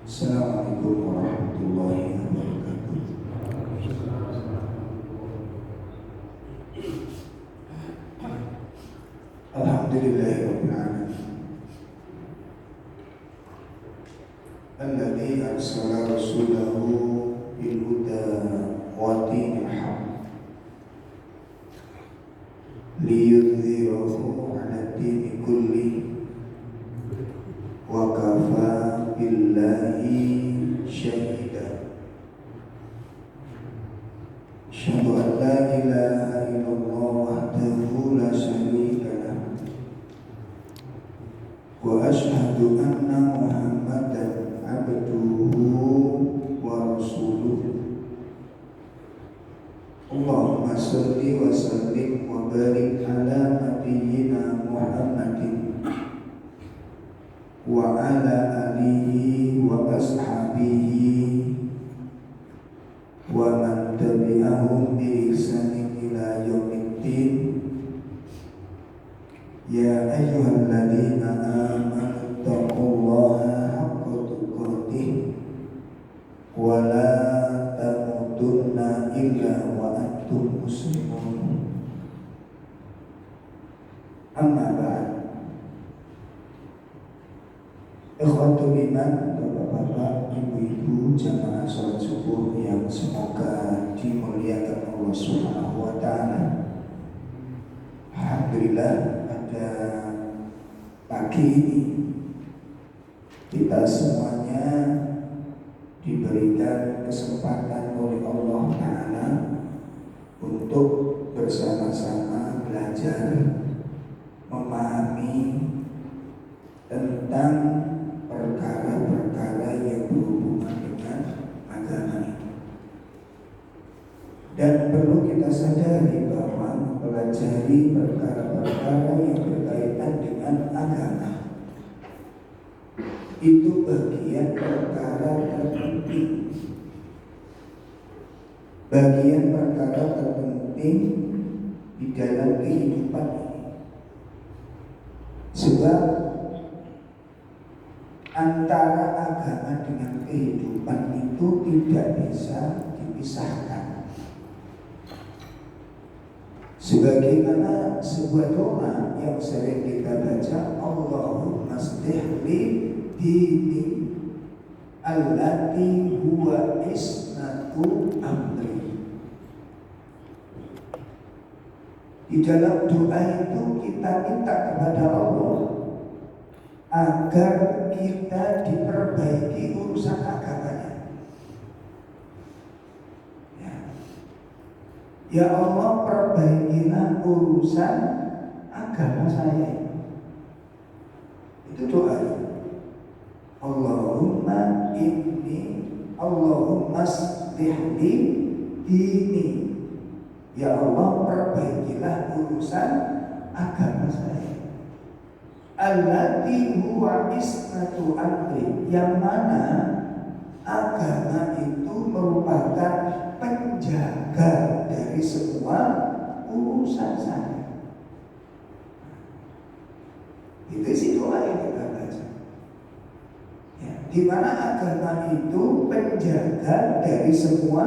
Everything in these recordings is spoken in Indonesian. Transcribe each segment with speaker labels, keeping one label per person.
Speaker 1: Assalamualaikum warahmatullahi wabarakatuh. Alhamdulillahirabbil alamin. Alladzi arsala rasulahu bil huda wa dinil haqq liyudhhirahu 'ala dini kulli wa kafa billahi syahida. Asyhadu an la ilaha illallah wahdahu la syarika lah wa asyhadu anna Muhammadan abduhu wa rasuluh. Allahumma shalli wa sallim wa barik ala nabiyyina Muhammadin wa ala alihi wa ashabihi wa man tabi'ahum bi ihsanin ila yaumiddin. Ya ayyuhalladzina amanu taqullaha haqqa tuqatih wa la tamutunna illa wa antum muslimun. Amma ba'd. Ikhwatul iman, bapak-bapak, ibu-ibu, jamaah sholat subuh yang semoga dimuliakan Allah Subhanahu wa ta'ala. Alhamdulillah, pada pagi ini kita semuanya diberikan kesempatan oleh Allah Ta'ala untuk bersama-sama belajar memahami tentang perkara-perkara yang berhubungan dengan agama ini. Dan perlu kita sadari bahwa mempelajari perkara-perkara yang berkaitan dengan agama itu bagian perkara terpenting, bagian perkara terpenting di dalam kehidupan ini. Sebab antara agama dengan kehidupan itu tidak bisa dipisahkan. Sebagaimana sebuah doa yang sering kita baca, Allahumma shlih li dini allati huwa isnatu amri. Di dalam doa itu kita minta kepada Allah agar kita diperbaiki urusan agamanya. Ya Allah, perbaikilah urusan agama saya. Itu doa. Allahumma shlih li dini. Ya Allah, perbaikilah urusan agama saya. Allati huwa isnatu amri, yang mana agama itu merupakan penjaga dari semua urusan saya. Itu sih doa yang kita baca. Ya, di mana agama itu penjaga dari semua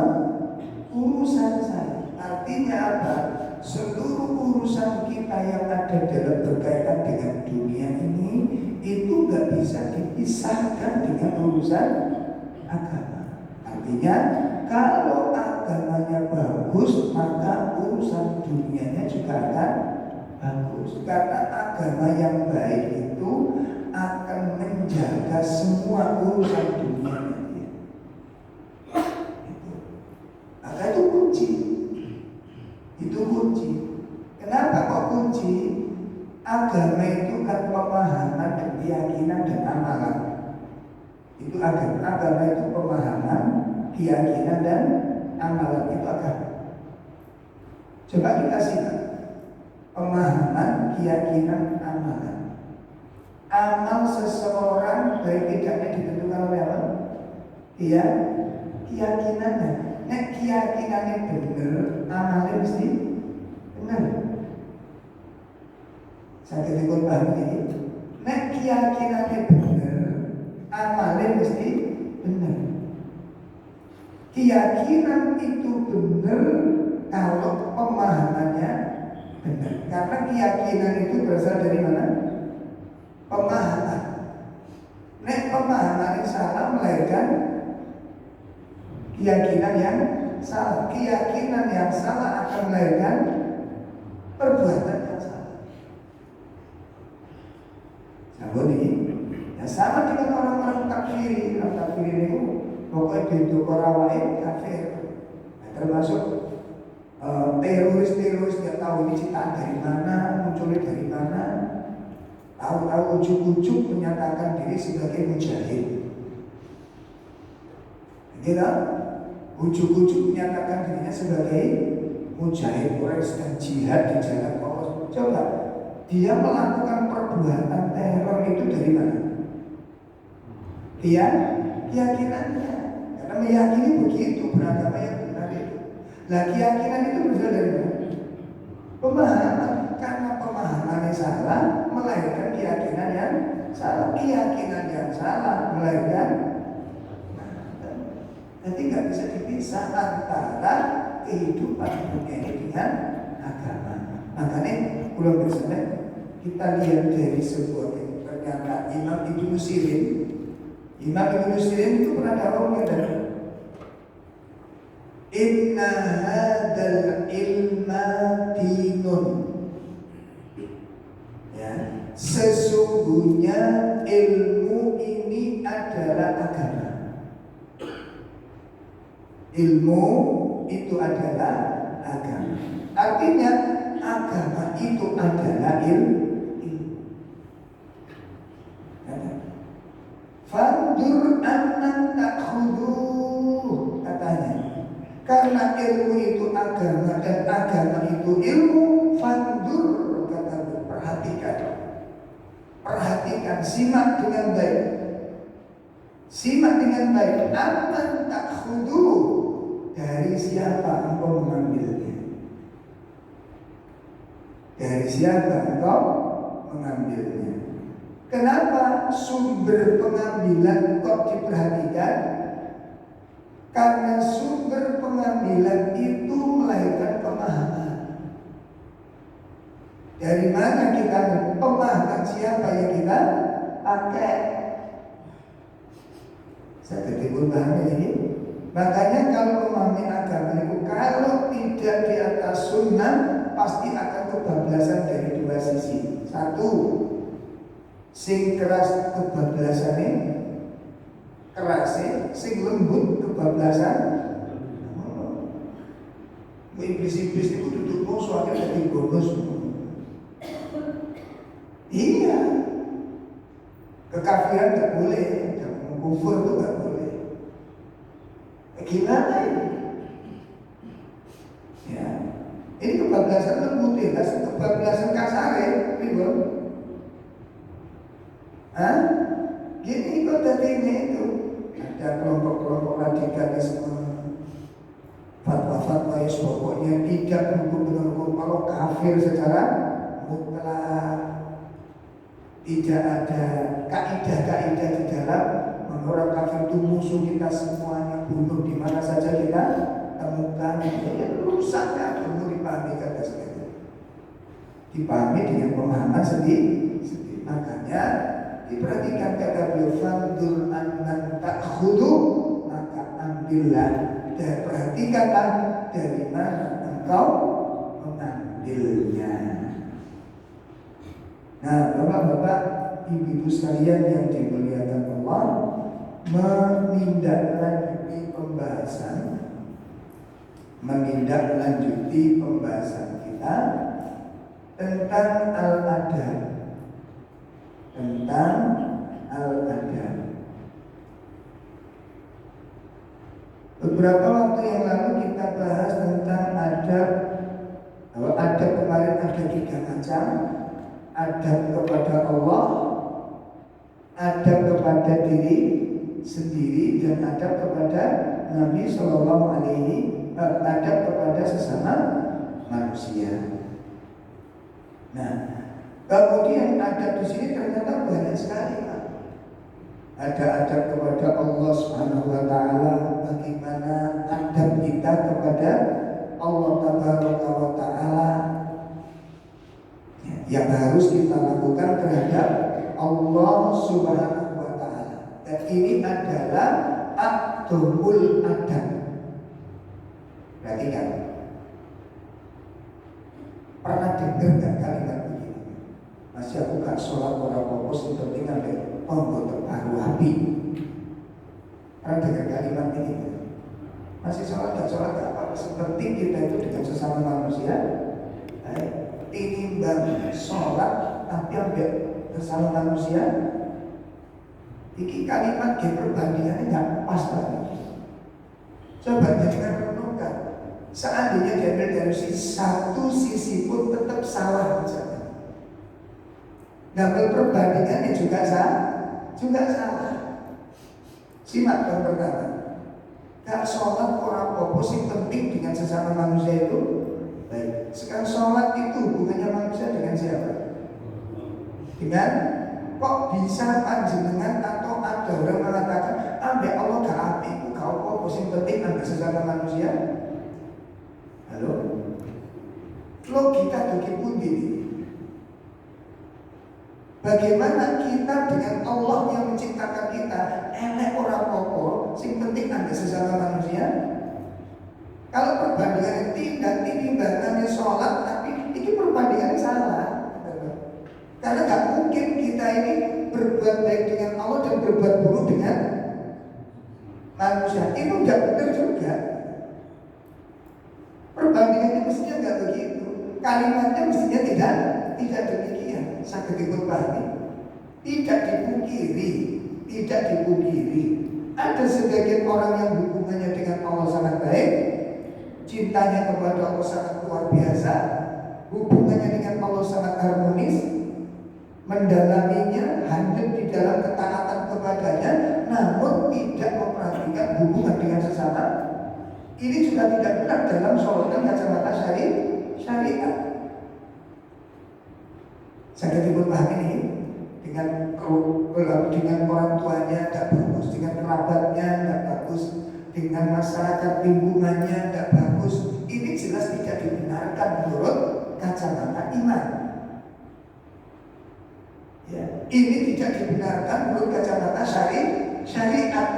Speaker 1: urusan saya. Artinya apa? Seluruh urusan kita yang ada dalam berkaitan dengan dunia ini itu gak bisa dipisahkan dengan urusan agama. Artinya kalau agamanya bagus, maka urusan dunianya juga akan bagus. Karena agama yang baik itu akan menjaga semua urusan dunianya. Maka itu kunci. Itu kunci. Kenapa kok kunci? Agama itu kan pemahaman dan keyakinan dan amalan. Itu agama itu pemahaman, keyakinan dan amalan. Itu agama. Coba kita simak. Pemahaman, keyakinan, amalan. Amal seseorang baik tidaknya ditentukan oleh apa? Iya, keyakinannya. Nek keyakinannya benar, amalnya mesti benar. Sakit ikut paham ini. Nek keyakinannya benar, amalnya mesti benar. Keyakinan itu benar kalau pemahamannya benar. Karena keyakinan itu berasal dari mana? Pemahaman. Nek pemahaman yang salah melahirkan keyakinan yang salah. Keyakinan yang salah akan melahirkan perbuatan yang salah. Sama dengan orang-orang takfiri. Orang takfiri itu pokoknya bentuk orang lain kafir. Termasuk teroris dia tahu ini ciptaan dari mana, munculnya dari mana. Tahu-tahu ujuk-ujuk menyatakan diri sebagai mujahid. Kita ujuk-ujuk menyatakan dirinya sebagai mujahid, orang yang sedang jihad di jalan Allah. Coba dia melakukan perbuatan teror itu dari mana? Keyakinannya. Karena meyakini begitu beragama yang benar itu. Nah, keyakinan itu berasal dari mana? Pemahaman. Karena pemahaman yang salah melahirkan keyakinan yang salah. Keyakinan yang salah melahirkan. Nanti nggak bisa dipisah antara kehidupan dunia ini dengan agama. Makanya pulang bersama kita lihat dari sebuah pernyataan Imam Ibnu Sirin. Imam Ibnu Sirin itu pernah ngomong dari Inna hadzal ilma dinun. Ya, sesungguhnya ilmu ini adalah agama. Ilmu itu adalah agama. Artinya agama itu adalah ilmu. Fandur annan takhuduh, katanya. Karena ilmu itu agama dan agama itu ilmu, fandur, kata perhatikan. Perhatikan, simak dengan baik. Simak dengan baik. Annan takhuduh, dari siapa engkau mengambilnya? Dari siapa engkau mengambilnya? Kenapa sumber pengambilan kok diperhatikan? Karena sumber pengambilan itu melahirkan pemahaman. Dari mana kita pemahaman siapa yang kita pakai? Saya ketemu bahannya ini. Makanya kalau memahami agama itu kalau tidak di atas sunnah pasti akan kebablasan dari dua sisi. Satu, sing keras kebablasannya kerasnya, sing lembut kebablasan. Iblis-iblis itu duduk musuh akhirnya jadi bonus. Iya, kekafiran tak boleh, kufur itu tak boleh. Gimana ini? Ya, ini kebablasan lembut ya, kebablasan kasar ya, ribut. Gini kok tadi ini itu ada kelompok-kelompok radikalisme, fatwa-fatwa yang pokoknya tidak mendukung kalau kafir secara mutlak, tidak ada kaidah-kaidah di dalam orang kafir itu musuh kita semuanya, bunuh di mana saja kita temukan. Ya rusaknya perlu dipahami kata sekali, dipahami dengan pemahaman sendiri. Makanya diperhatikan kata beliau, fandur annan ta'khudu, maka ambillah dan perhatikanlah dari mana engkau mengambilnya. Nah, bapak-bapak, ibu-ibu sekalian yang dimuliakan Allah, menindaklanjuti pembahasan kita tentang al-adab. Beberapa waktu yang lalu kita bahas tentang adab. Kalau adab kemarin ada 3 macam. Adab kepada Allah, adab kepada diri sendiri, dan adab kepada Nabi Sallallahu Alaihi Wasallam, adab kepada sesama manusia. Nah, kemudian adab di sini ternyata banyak sekali, Pak. ada adab kepada Allah Subhanahu wa taala, bagaimana adab kita kepada Allah Tabaraka wa taala yang harus kita lakukan terhadap Allah Subhanahu wa taala. Dan ini adalah aqdul adab. Perhatikan. Pernah dengar nggak kalimat begini? Masih aku gak sholat orang fokus yang penting ada tombol terbaru api. Pernah dengar kalimat ini? Masih sholat gak apa-apa, sepenting kita itu dengan sesama manusia. Baik, tinimbang sholat tapi ambil bersama manusia. Ini kalimat yang perbandingannya nggak pas lagi. Coba jadikan renungkan. Seandainya diambil dari satu sisi pun tetap salah misalnya. Ngambil perbandingannya juga salah. Simak yang pertama. Gak sholat orang fokus yang penting dengan sesama manusia itu. Baik. Sekarang sholat itu hubungannya manusia dengan siapa? Dengan kok bisa panjenengan atau ada orang mengatakan ambek Allah gak api itu kau fokus yang penting ambek sesama manusia. Halo? Logika begitu ini. Bagaimana kita dengan Allah yang menciptakan kita elek orang pokok, sing penting ada sesama manusia. Kalau perbandingan tidak timbangannya sholat, tapi ini perbandingannya salah. Karena gak mungkin kita ini berbuat baik dengan Allah dan berbuat buruk dengan manusia. Itu tidak benar juga. Perbandingannya mestinya nggak begitu. Kalimatnya mestinya tidak demikian. Sakit dipahami. Tidak dipungkiri. Ada sebagian orang yang hubungannya dengan Allah sangat baik, cintanya kepada Allah sangat luar biasa, hubungannya dengan Allah sangat harmonis, mendalaminya, hadir di dalam ketaatan kepadanya, namun tidak memperhatikan hubungan dengan sesama. Ini juga tidak benar dalam sorotan kacamata syariat. Saya timbul paham ini dengan orang tuanya tidak bagus, dengan kerabatnya tidak bagus, dengan masyarakat lingkungannya tidak bagus. Ini jelas tidak dibenarkan menurut kacamata iman. Ya, ini tidak dibenarkan menurut kacamata syariat.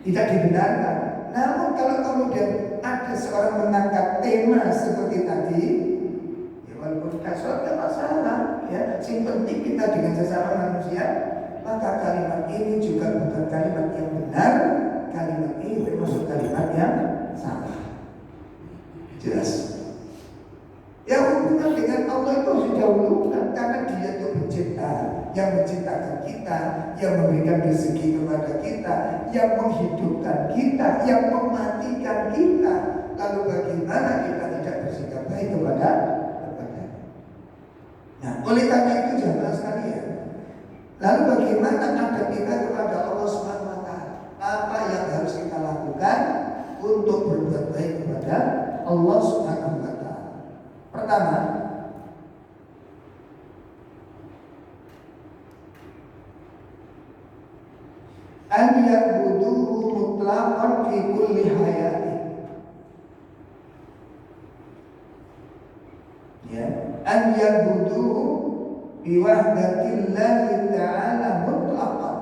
Speaker 1: Tidak dibenarkan. Namun kalau kemudian ada seorang mengangkat tema seperti tadi, ya walaupun tidak sholat tidak masalah, ya, yang penting kita dengan sesama manusia, maka kalimat ini juga bukan kalimat yang benar, kalimat ini termasuk kalimat yang salah. Jelas. Ya hubungan dengan Allah itu harus didahulukan karena Dia itu pencipta, yang menciptakan kita, yang memberikan rezeki kepada kita, yang menghidupkan kita, yang mematikan kita. Lalu bagaimana kita tidak bersikap baik kepada? Nah, oleh karena itu jamaah sekalian, lalu bagaimana adab kita kepada Allah Subhanahu wa taala? Apa yang harus kita lakukan untuk berbuat baik kepada Allah Subhanahu wa taala? Pertama, an ya'buduhu mutlaqan fi kulli hayati. Ya, an ya'buduhu bi wahdatillahi ta'ala mutlaqan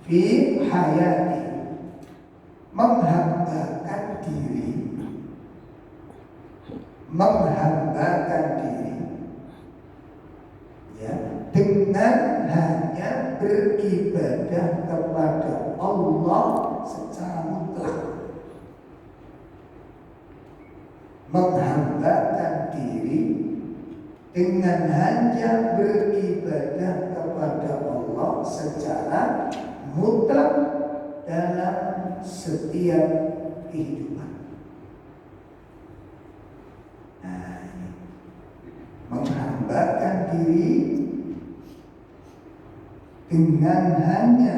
Speaker 1: fi hayati. Menghambakan diri ya, dengan hanya beribadah kepada Allah secara mutlak. Menghambakan diri dengan hanya beribadah kepada Allah secara mutlak dalam setiap kehidupan. Menghambakan diri dengan hanya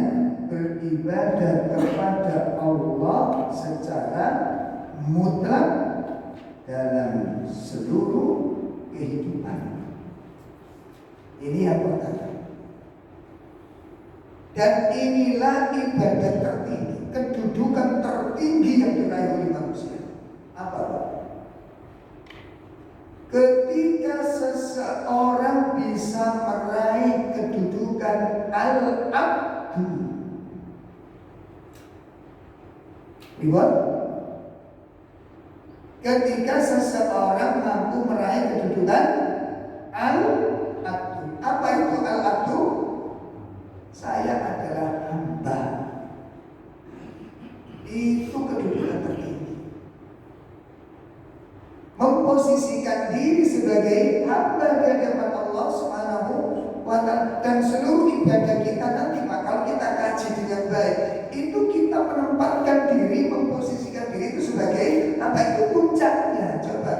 Speaker 1: beribadah kepada Allah secara mutlak dalam seluruh kehidupan. Ini yang pertama. Dan inilah ibadah tertinggi, kedudukan tertinggi yang diraih oleh manusia. Apa? Ketika seseorang bisa meraih kedudukan al-abdu. Ribut? Ketika seseorang mampu meraih kedudukan al-abdu. Apa itu al-abdu? Saya adalah hamba. Itu kedudukan tertinggi. Memposisikan diri sebagai hamba di hadapan Allah Subhanahu wa Ta'ala, dan seluruh ibadah kita nanti bakal kita kaji dengan baik. Itu kita menempatkan diri, memposisikan diri itu sebagai apa? Itu puncaknya. Coba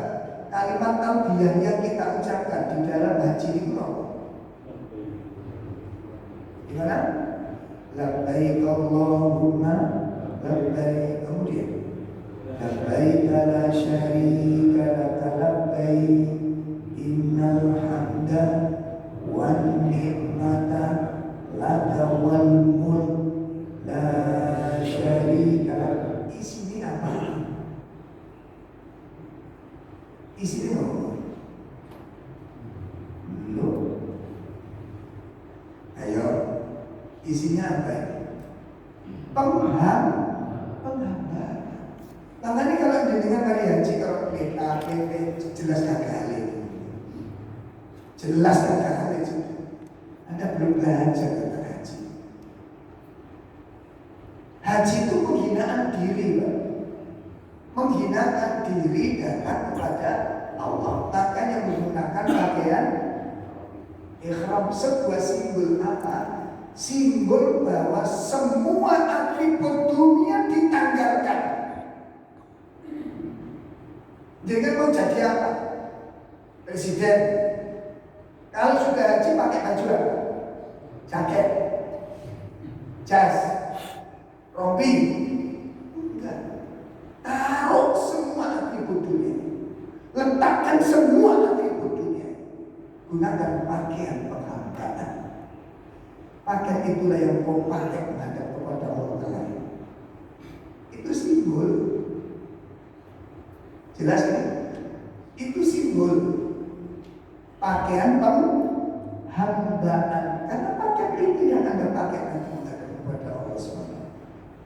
Speaker 1: kalimat talbiyah yang kita ucapkan di dalam haji itu apa? Gimana? Labbaik Allahumma labbaik. Kemudian labbaik la syarika laka labbaik innal hamda wan ni'mata laka wal mulk la syarika lak. Isinya apa? Isinya apa? Ayo, isinya apa? Penghambaan. Makanya kalau dengan hari haji, kalau kita jelas gagal itu. Jelas gagal itu. Anda belum belajar tentang haji. Haji itu penghinaan diri, Pak. Menghinakan diri datang kepada Allah. Makanya menggunakan pakaian ihram, sebuah simbol apa? Simbol bahwa semua atribut dunia ditanggalkan. Dengan mau jadi apa? Presiden. Kalau sudah haji pakai baju apa? Jaket, jas, rompi. Enggak. Taruh semua atribut dunia. Letakkan semua atribut dunia. Gunakan pakaian penghambaan. Pakaian itulah yang kau pakai menghadap kepada Allah Ta'ala. Itu simbol. Jelas kan? Itu simbol pakaian penghambaan. Karena pakaian itu yang Anda pakai nanti menghadap kepada Allah SWT.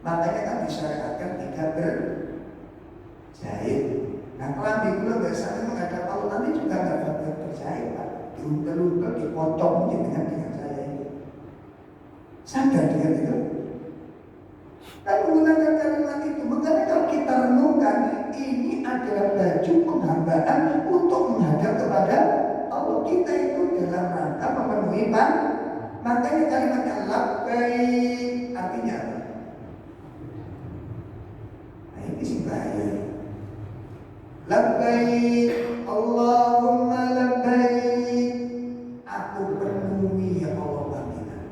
Speaker 1: Makanya kan disyariatkan tidak berjahit. Nah, kelambi gula biasanya menghadap Allah nanti juga nggak berjahit, Pak. Diuntel-untel, dipotong dengan saya ini. Sadar dengan itu? Kan menggunakan kalimat itu. Makanya kalau kita renungkan, ini adalah baju penghambaan untuk menghadap kepada Allah. Kita itu dalam rangka memenuhi makanya kalimatnya labbaik artinya apa? Nah, ini sih bahaya. Labbaik Allahumma labbaik. Aku penuhi ya Allah panggilan.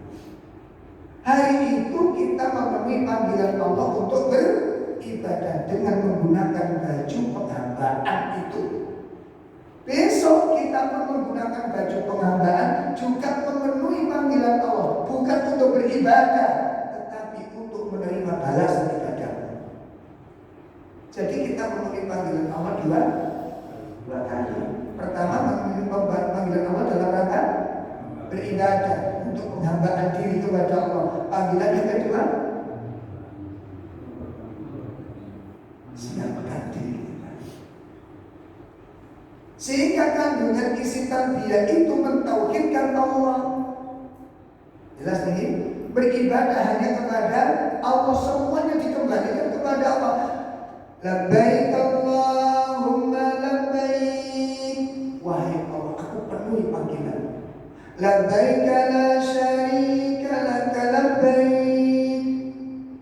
Speaker 1: Hari itu kita memenuhi panggilan Allah untuk beribadah dengan menggunakan baju penghambaan itu. Besok kita menggunakan baju penghambaan juga memenuhi panggilan Allah, bukan untuk beribadah, tetapi untuk menerima balasan ibadah. Jadi kita memenuhi panggilan Allah dua kali. Pertama, memenuhi panggilan Allah dalam rangka beribadah untuk penghambaan diri kepada Allah. Panggilan yang kedua, siapkan diri. Sehingga kandungan isi tarbiyah itu mentauhidkan Allah. Jelas ini? Beribadah hanya kepada Allah, semuanya dikembalikan kepada Allah. Labbaik Allahumma labbaik. Wahai Allah, aku penuhi panggilan. Labbaik la syarika laka labbaik.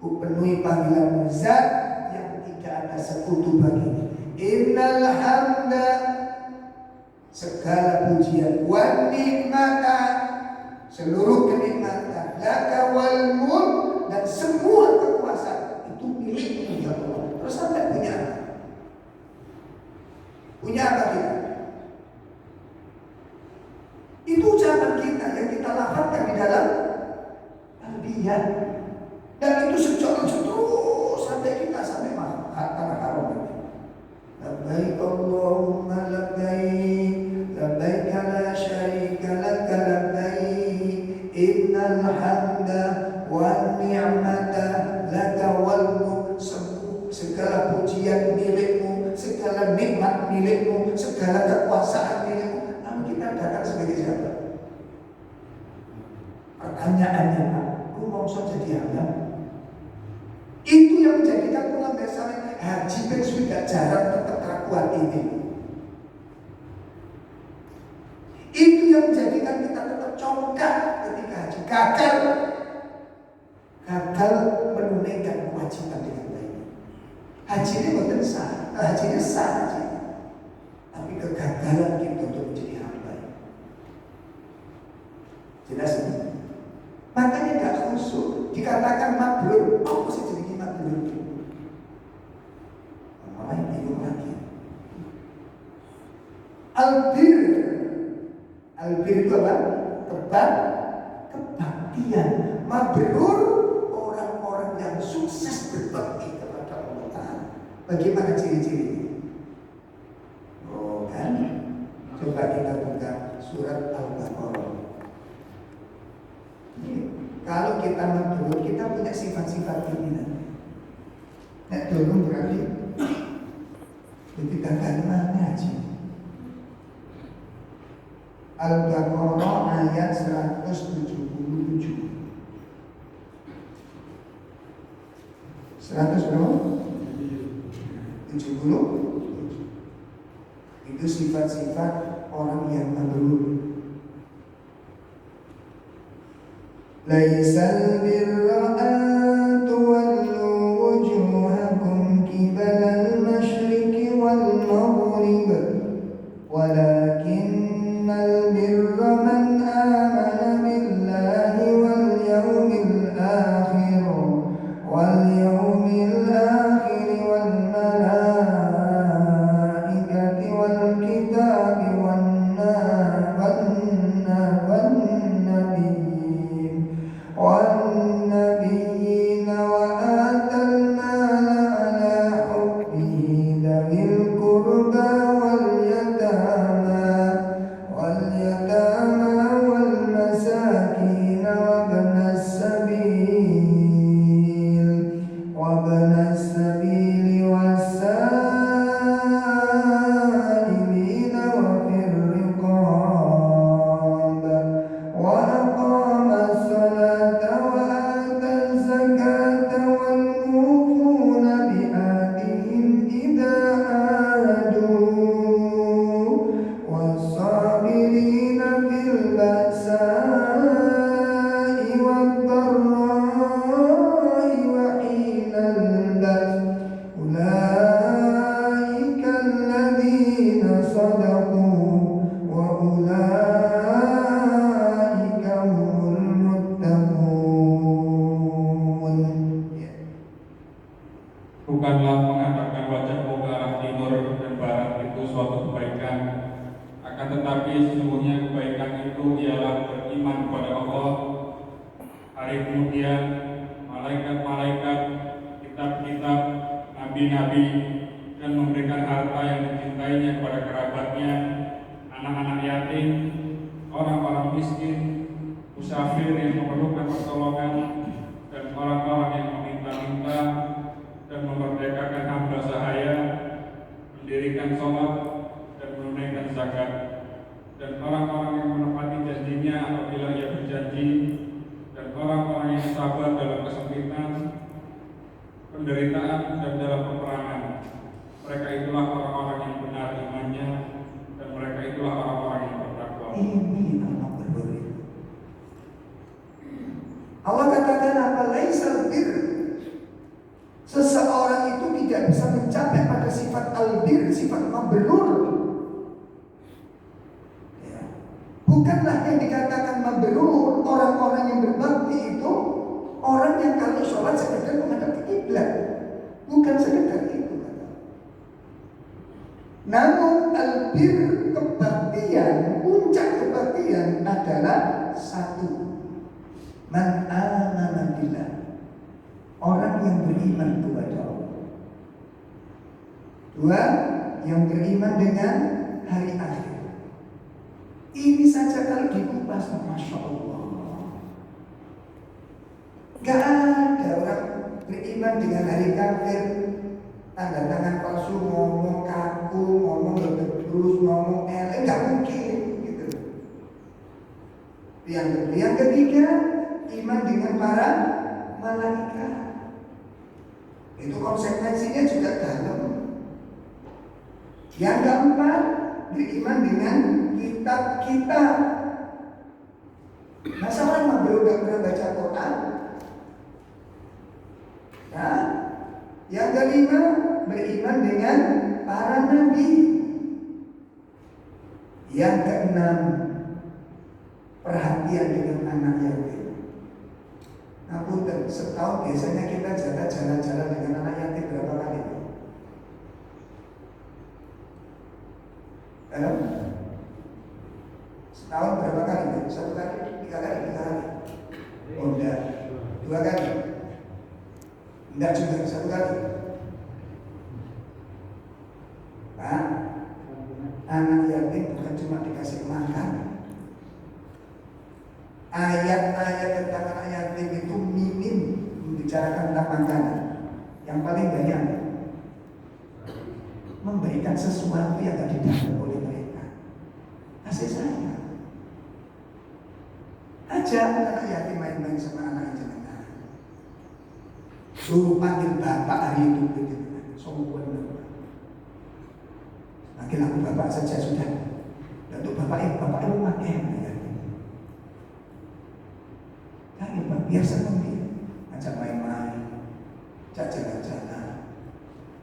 Speaker 1: Aku penuhi panggilan zat yang tidak ada sekutu baginya. Innal hamda, segala pujian, wa nikmata, seluruh kenikmatan, laka wal mulk, dan semua kekuasaan itu milikmu ya Allah. Terus Anda punya apa? Punya apa kita? Itu ucapan kita yang kita lafazkan di dalam tarbiyah. Dan itu sejak terus sampai kita sampai tanah haram. Labbaik Allahumma labbaik, labbaik la syarika lak labbaik, innal hamda wan ni'mata laka wal mulk. Segala pujian milikmu, segala nikmat milikmu, segala kekuasaan milikmu. Lalu kita datang sebagai siapa? Pertanyaannya, Pak, aku mau jadi apa? Itu yang menjadikan ulama saleh haji ben sudah jarang tetap kerakuan ini. Itu yang menjadikan kita tetap congkak ketika haji, gagal menunaikan kewajiban dengan baik. Haji ini bukan sah, haji ini sah haji. Tapi kegagalan kita untuk menjadi hamba. Jelas ini. Makanya gak khusyuk, dikatakan mabrur. Apa sih jadi mabrur? Mulai bingung lagi. Albir itu apa? Kebaktian. Mabrur orang-orang yang sukses berbakti kepada Allah Ta'ala. Bagaimana ciri-ciri? Oh kan? Coba kita buka surat Al-Baqarah. Kalau kita mabrur, kita punya sifat-sifat ini. Nek dulu berarti ketika kalimat ngaji. Al-Baqarah ayat 177. 170. Itu sifat-sifat orang yang mabrur. Laisal birra an tuwallu wujuhakum qibalal masyriqi wal maghrib walakinnal birra man amana billahi wal yawmil akhir wal malaikati wal kitabi wan والنبيين وآتى المال على حبه ذوي القربى واليتامى والمساكين وابن السبيل والسائلين وفي الرقاب وأقام الصلاة وآتى الزكاة والموفون بعهدهم إذا عاهدوا والصابرين في البأساء والضراء وحين البأس أولئك الذين صدقوا وأولئك هم المتقون.
Speaker 2: Bukanlah mengatakan wajahmu ke arah timur dan barat itu suatu kebaikan, akan tetapi sesungguhnya kebaikan itu ialah beriman kepada Allah, hari kemudian, malaikat-malaikat, kitab-kitab, nabi-nabi, dan memberikan harta yang dicintainya kepada kerabatnya, anak-anak yatim, orang-orang miskin, musafir yang memerlukan pertolongan, dan orang-orang yang meminta-minta, dan memerdekakan hamba sahaya, mendirikan sholat, dan menunaikan zakat, dan orang-orang yang menepati janjinya apabila ia berjanji, dan orang-orang yang sabar dalam kesempitan, penderitaan, dan dalam peperangan. Mereka itulah orang-orang yang benar imannya, dan mereka itulah orang-orang yang bertakwa.
Speaker 1: Ini nama berburu. Allah katakan apa? Laisal bir. Seseorang itu tidak bisa mencapai pada sifat albir, sifat mabrur. Ya. Bukanlah yang dikatakan mabrur, orang-orang yang berbakti itu orang yang kalau sholat sekedar menghadap kiblat, bukan sekedar itu. Namun albir, kebaktian, puncak kebaktian adalah satu, man amana billah. orang yang beriman kepada Allah. Dua, yang beriman dengan hari akhir. Ini saja kalau dikupas, Masya Allah, gak ada orang beriman dengan hari kafir, tanda tangan palsu, ngomong kaku, ngomong terus, ngomong elek, gak mungkin gitu. Yang ketiga, iman dengan para malaikat. Itu konsekuensinya juga dalam. Yang keempat, beriman dengan kitab-kitab. Masa orang Maghrib gak pernah baca Quran? Nah, yang kelima, beriman dengan para nabi. Yang keenam, perhatian dengan anak yatim. Ngapunten, setahun biasanya kita jalan-jalan dengan anak yatim berapa kali? Setahun berapa kali? Satu kali, tiga kali. Oh enggak, dua kali. Enggak juga, satu kali. Pak, anak yatim bukan cuma dikasih makan. Ayat-ayat tentang anak yatim itu minim membicarakan tentang makanan. Yang paling banyak memberikan sesuatu yang tidak didapat oleh mereka. Kasih sayang. Ajak anak yatim main-main sama anak jenengan. Suruh panggil bapak hari itu gitu. Sombong. Panggil aku bapak saja sudah. Dan untuk bapak itu pakai anak yatim. Panggil bapak biar senang dia. Ajak main-main. Ajak jalan-jalan.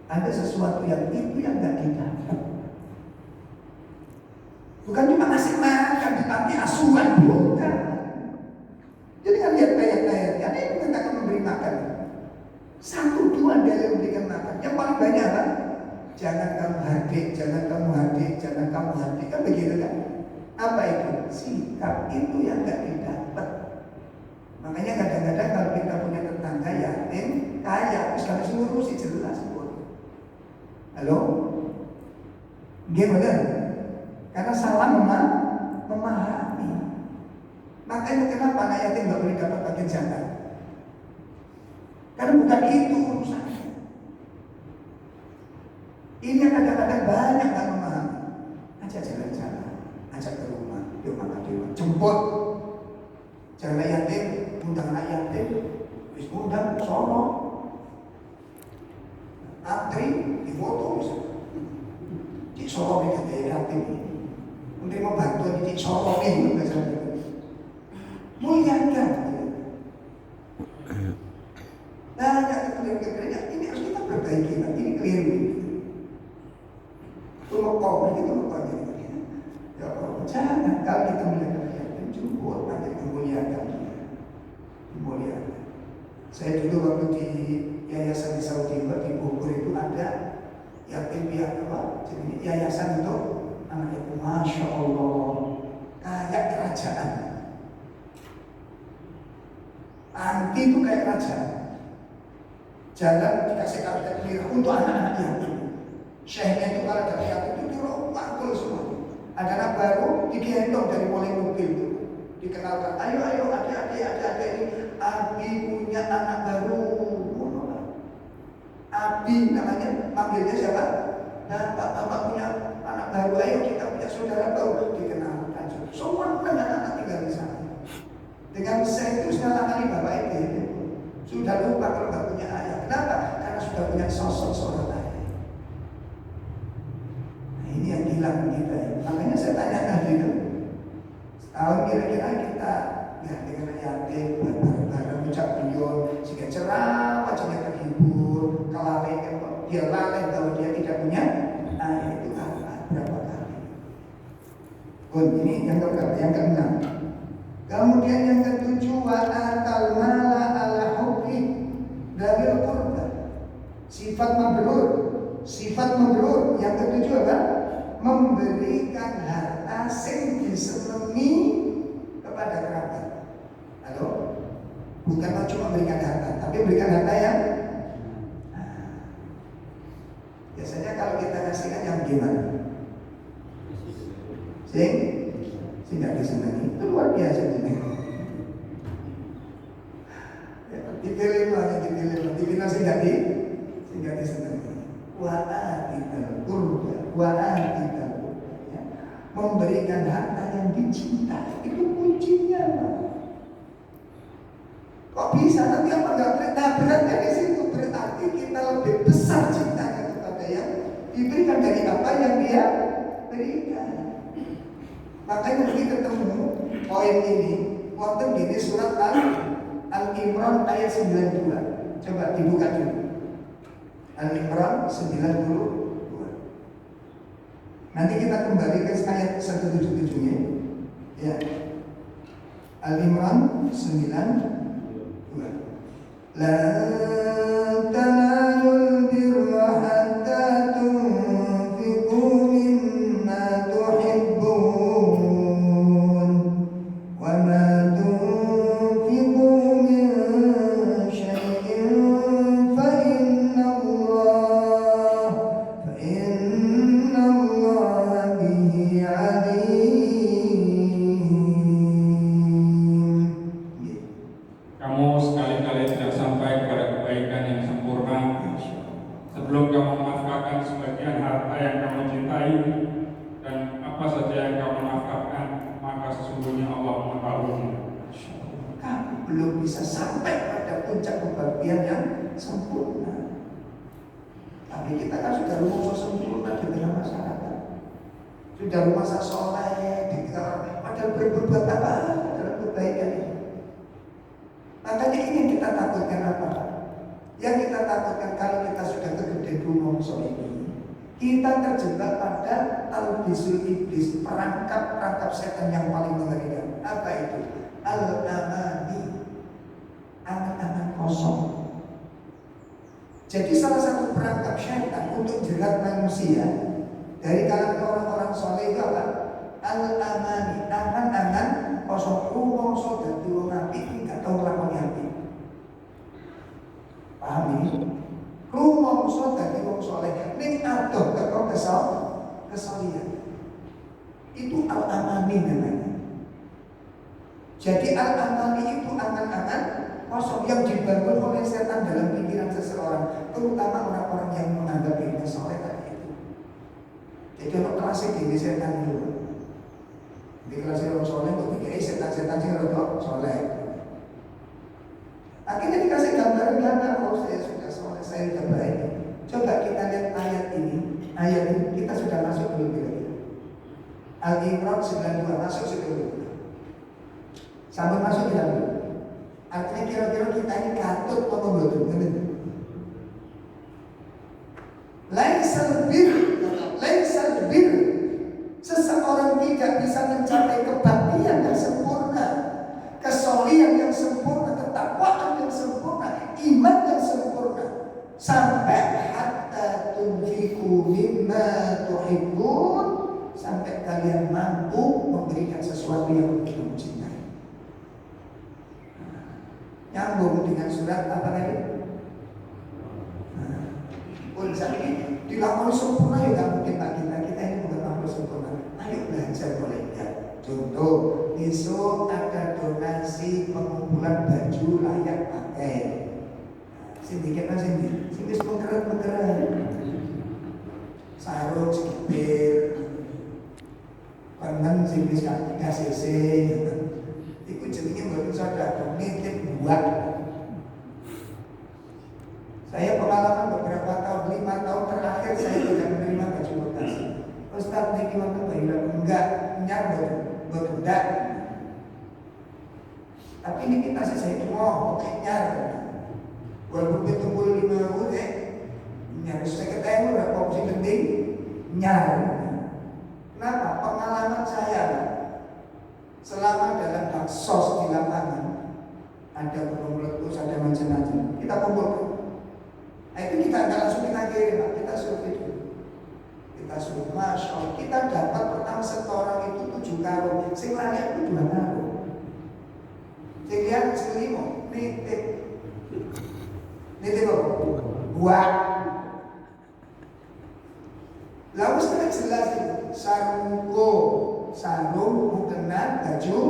Speaker 1: Ada sesuatu yang itu yang gak didapat. Bukan cuma ngasih makan di panti asuhan, bukan. Jadi kan lihat ayat-ayatnya, ini tentang memberi makan. Satu dua dia yang memberikan makan. Yang paling banyak apa? Jangan kamu hadik, jangan kamu hadik, jangan kamu hadik. Kan begitu kan? Apa itu? Sikap itu yang gak didapat. Makanya kadang-kadang kalau kita punya tetangga yatim, kaya, terus kami ngurusi jelas. Halo? Gimana? Karena salah memahami. Makanya kenapa anak yatim gak boleh dapat bagian zakat? Karena bukan itu urusannya. Ini kadang-kadang banyak gak memahami. Ajak jalan-jalan, ajak ke rumah, yuk makan di rumah, jemput. Jangan anak yatim, undang anak yatim, wis undang sono. Antri di foto misalnya. Cik Soro ini daerah ini. Menteri mau bantu di Cik Soro ini misalnya. Muliakan. Banyak kekeliruan ini harus kita perbaiki. Ini keliru. Tumekong itu tumekongnya. Ya Allah, jangan kalau kita melihat yatim jemput nanti memuliakan dia. Dimuliakan. Saya dulu waktu di yayasan di Saudi di Bogor itu ada yatim piatu apa? Jadi yayasan itu namanya Masya Allah kayak kerajaan. Anti itu kayak kerajaan. Jalan dikasih karpet merah untuk anak-anak yatim. Syekhnya itu kalau dari yatim itu dirangkul semua. Ada anak baru digendong dari mulai mobil itu. Dikenalkan, ayo adik-adik ini Abi punya anak baru. Abi namanya, panggilnya siapa? Nah, bapak punya anak baru, ayo kita punya saudara baru. Dikenalkan. Semua anak-anak tinggal di sana. Dengan saya itu sekali kali bapak itu sudah lupa kalau nggak punya ayah. Kenapa? Karena sudah punya sosok seorang ayah. Nah, ini yang hilang kita. Makanya saya tanyakan gitu. Tahun kira-kira kita ya dengan yatim, bareng-bareng ucap beliau, sehingga cerah, wajahnya terhibur, kelalaian, dia lalai bahwa dia tidak punya ayah itu apa? Berapa kali? Ini yang keberapa? Yang keenam. Kemudian yang ketujuh, wa atal mala ala hubbi dzil qurba. Sifat mabrur. Yang ketujuh apa? Memberikan harta sing disenengi kepada kerabat. Halo? Bukan cuma memberikan harta, tapi tapi berikan harta yang biasanya kalau kita kasihkan yang gimana? Sing nggak disenangi, itu luar biasa ini. Dipilih lah, dipilih sing nggak disenangi. Wa'atikal qurba, wa'atikal qurba. Memberikan harta yang dicintai itu kuncinya, Pak. Kok bisa? Tapi apa nggak beratnya di situ? Berarti kita lebih besar cintanya kepada yang diberikan dari apa yang dia berikan. Makanya nanti ketemu poin ini wonten di surat Al-Imran ayat 92. Coba dibuka dulu. Al-Imran 92. Nanti kita kembali ke ayat 177-nya. Ya. Al-Imran 92. La tanalul birra hatta tunfiqu mimma tuhibbun wa ma tunfiqu min syai'in fa inna Allah bihi alim.
Speaker 2: Kamu sekali-kali tidak sampai kepada kebaikan yang sempurna sebelum kamu menafkahkan sebagian harta yang kamu cintai, dan apa saja yang kamu nafkahkan, maka sesungguhnya Allah mengetahuinya.
Speaker 1: Kamu belum bisa sampai pada puncak kebahagiaan yang sempurna. Tapi kita kan sudah rumah sempurna di tengah masyarakat, sudah rumah soleh di tengah, padahal berbuat apa dalam kebaikan ini. Makanya ingin kita takutkan apa? Yang kita takutkan kalau kita sudah kegede rumah ini, kita terjebak pada talbisul iblis, perangkap setan yang paling mengerikan. Apa itu? Al-amani, angan-angan kosong. Jadi salah satu perangkap syaitan untuk jerat manusia dari kalangan orang-orang soleh itu apa? Al-amani, angan-angan kosong. Rumongso dadi wong apik gak tau nglakoni apik. Paham ini? Rumongso dadi wong soleh ning adoh teko kesolian. Itu al-amani namanya. Jadi al-amani itu angan-angan kosong yang dibangun oleh setan dalam pikiran seseorang, terutama orang-orang yang menganggap dirinya soleh tadi itu. Jadi ono klasik di setan itu. Di kelas orang soleh kok dikei setan-setan sing rada soleh. Akhirnya dikasih gambaran, oh saya sudah soleh, saya sudah baik. Coba kita lihat ayat ini. Ayat ini kita sudah masuk belum kira-kira? Al-Imran 92 masuk sebelum. Sampai masuk tidak belum? Artinya kira-kira kita ini katut atau belum? Laisal bir. Seseorang tidak bisa mencapai kebaktian yang sempurna, kesolihan yang sempurna, ketakwaan yang sempurna, iman yang sempurna, sampai hatta tunfiqu mimma tuhibbun, sampai kalian mampu memberikan sesuatu yang kamu cintai. Nyambung dengan surat apa tadi? Saat ini dilakoni sempurna ya nggak mungkin Pak, kita ini bukan mampu sempurna. Ayo belajar boleh ya. Contoh, besok ada donasi pengumpulan baju layak pakai. Sindiket mas sini, sini penggerak. Sarung sekipir, pengen sini KCC. Ikut jadinya baru saudara nitip buat. Saya pengalaman beberapa tahun, 5 tahun terakhir saya tidak menerima baju bekas. Ustaz ini gimana Pak? Enggak, berudak. Tapi ini kita sih saya cuma nyar. Walaupun betul 5 nyar. Saya ketemu berapa opsi penting nyar. Kenapa? Pengalaman saya selama dalam baksos di lapangan, ada meletus, ada macam-macam. Kita kumpul. Nah, itu kita nggak langsung kita kirim, Pak. Kita suruh itu. Kita suruh Masya Allah. Kita dapat pertama setoran itu 7 karung. Sing layak itu 2 karung. Sing lihat selimo, nitip. Ini kok buat. Lalu sudah jelas itu sarungko, sarung mukena baju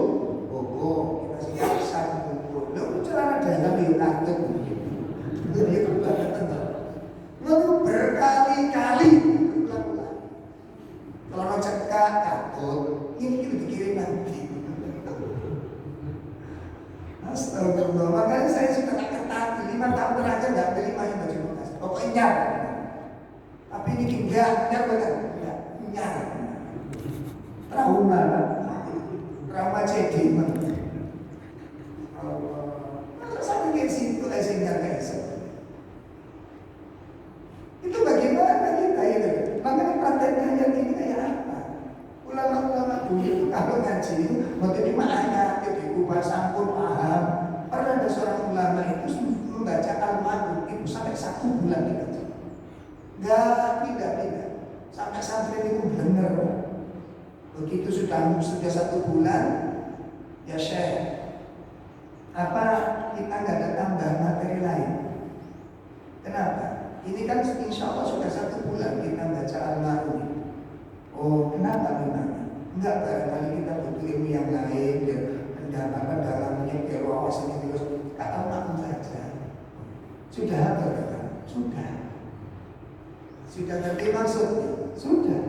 Speaker 1: koko. Kita siap sarungko. Lalu celana dalam itu katut. Itu banget tentu. Lalu berkali-kali ulang-ulang. Kalau cekak katut, ini kita dikirim lagi. Astagfirullah. Makanya saya sudah ketat 5 tahun terakhir nggak beli main baju bekas. Pokoknya tapi ini enggak benar, enggak. Trauma jadi Allah. Sampai ke situ saya enggak bisa. Itu bagaimana kita ya? Makanya prakteknya ayat ini kayak apa? Ulama-ulama dulu itu kalau ngaji itu waktu cuma ayat itu bahasa sampun paham. Pernah ada seorang ulama itu membaca Al-Ma'un itu sampai 1 bulan dibaca. Enggak, tidak. Sampai santri itu benar. Begitu sudah 1 bulan, ya Syekh, apa kita nggak ada tambahan materi lain? Kenapa? Ini kan insya Allah sudah 1 bulan kita baca Al-Ma'un. Oh, kenapa memang? Enggak, barangkali kita butuh ilmu yang lain, biar pendapatan dalamnya, biar wawasannya terus. Kata Al-Ma'un saja. Sudah apa kata? Sudah ngerti maksudnya? Sudah.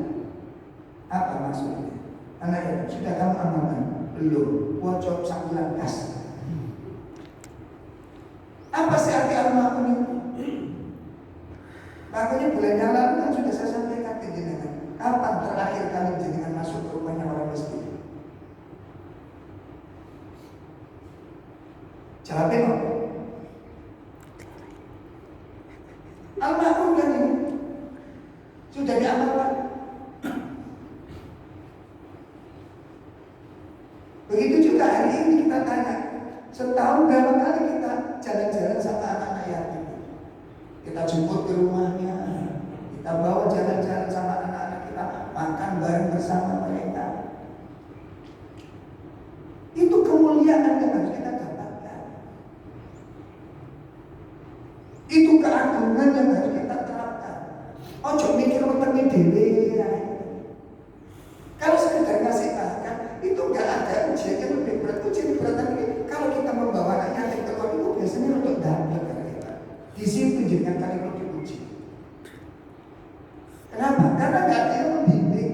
Speaker 1: Apa maksudnya? Anak sudah kamu amalkan? Belum. Wajib sakulan kas. Apa sih arti Al-Ma'un itu? Makanya bulan yang lalu kan sudah saya sampaikan ke jenengan. Kapan terakhir kali jenengan masuk ke rumahnya orang miskin? Jawabin apa? Al-Ma'un kan ini sudah diamalkan. Begitu juga hari ini kita tanya, setahun berapa kali kita jalan-jalan sama anak-anak yatim? Kita jemput ke rumahnya, kita bawa jalan-jalan sama anak-anak kita, makan bareng bersama mereka. Itu kemuliaan yang harus kita dapatkan. Itu keagungan yang harus kita terapkan. Ojo mikir wetenge dhewe ya. Kalau sekedar ngasih makan, itu enggak ada ujian yang lebih berat. Ujian berat ini kalau kita membawa anak yatim keluar itu biasanya untuk dapat kita. Di situ jangan kali itu diuji. Kenapa? Karena enggak ada yang membimbing,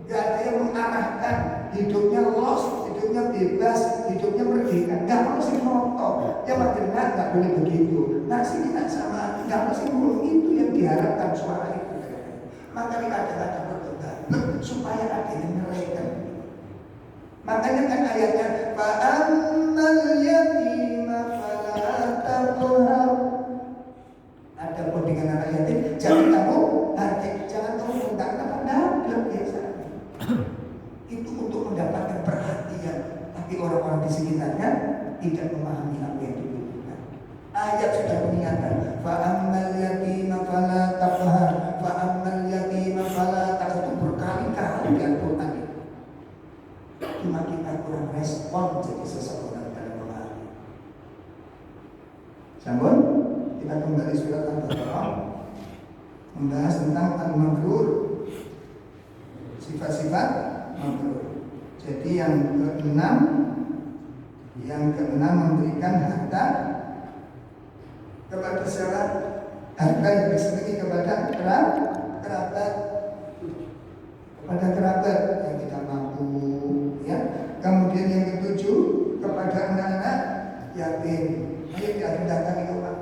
Speaker 1: enggak ada yang mengarahkan. Hidupnya los, hidupnya bebas, hidupnya merdeka. Enggak mesti ngotot. Ya benar enggak boleh begitu. Nasi kita sama, enggak mesti ngomong itu yang diharapkan suara itu. Maka kadang-kadang bertobat supaya ada yang mereka. Makanya kan ayatnya fa'ammal yatima fala taqhar. Ada pun dengan anak yatim jangan kamu hardik, jangan kamu minta kenapa biasa. Itu untuk mendapatkan perhatian, tapi orang-orang di sekitarnya tidak memahami apa yang dibutuhkan. Ayat sudah mengingatkan fa'ammal yatima fala taqhar, fa'ammal yatima fala taqhar, itu berkali-kali di Al-Quran. Cuma kita kurang respon jadi seseorang dalam memahami. Sambung, kita kembali surat Al-Baqarah, membahas tentang al-mabrur, sifat-sifat mabrur. Jadi yang keenam memberikan harta kepada siapa? Harta yang disenangi kepada kerabat, kepada kerabat yang tidak mampu, ya. Kemudian yang ketujuh kepada anak-anak yatim. Ayo diagendakan itu Pak.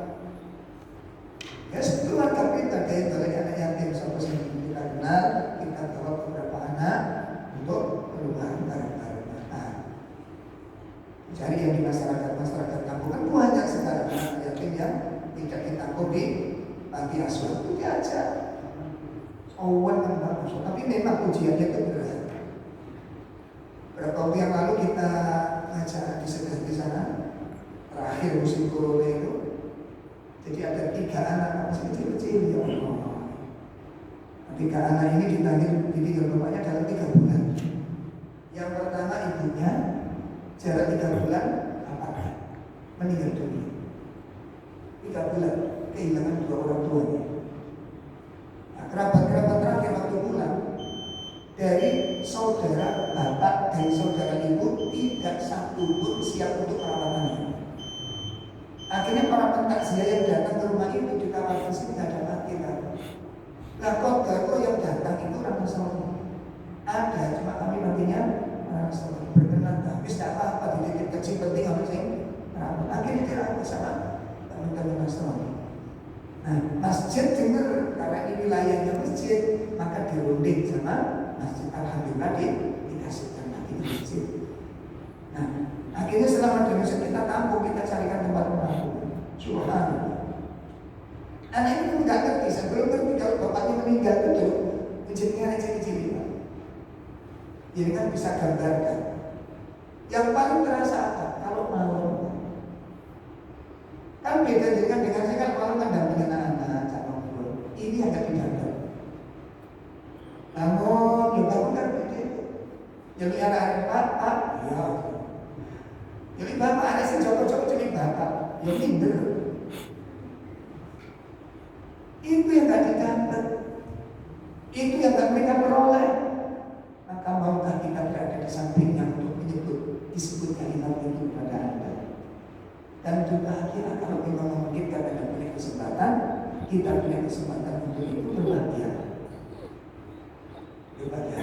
Speaker 1: Ya keluarga kita kayak balik anak yatim sampai sini kita kenal, kita bawa beberapa anak untuk perubahan bareng-bareng. Nah, cari yang di masyarakat kampung kan banyak sekarang anak yatim yang tidak kita di panti asuhan itu diajak. Awan yang bagus, tapi memang ujiannya itu berat. Beberapa waktu yang lalu kita ngajar di sana, terakhir musim corona itu. Jadi ada 3 anak masih kecil-kecil ya Allah. 3 anak ini ditinggal bapaknya dalam 3 bulan. Yang pertama ibunya jarak 3 bulan meninggal dunia. 3 bulan kehilangan 2 orang tuanya. Nah, kerabat-kerabat terakhir waktu pulang dari saudara bapak dan saudara ibu tidak satu pun siap untuk perawatannya. Akhirnya para pentakziah yang datang ke rumah itu ditawarkan sini nggak ada mati kan. Nah kok yang datang itu orang Nasrani ada, cuma kami nantinya berkenan, tapi tidak apa-apa di titik kecil penting harus sih. Akhirnya dirawat sama teman-teman Nasrani. Nah masjid dengar karena ini wilayahnya masjid, maka dirunding sama masjid. Alhamdulillah dikasihkan lagi di masjid. Nah akhirnya selama di masjid kita tampung, kita carikan tempat menampung. Subhanallah. Anak ini nggak ngerti, sebelum ngerti kalau bapaknya meninggal itu jenengan kecil-kecil. Jadi kan bisa gambarkan. Yang paling terasa apa? Kalau malam. Kan beda dengan saya kan malam kan dampingin anak-anak, calon. Ini agak dijaga. Namun ya bangun kan beda. Jadi anak-anak bapak, ya. Jadi bapak ada sih cocok jadi bapak, ya minder. Itu yang gak didapat. Itu yang gak mereka peroleh. Maka maukah kita berada di sampingnya untuk disebut kalimat itu kepada Anda. Dan juga akhirnya kalau memang memungkinkan dan punya kesempatan, kita punya kesempatan untuk itu berbahagia. Berbahagia.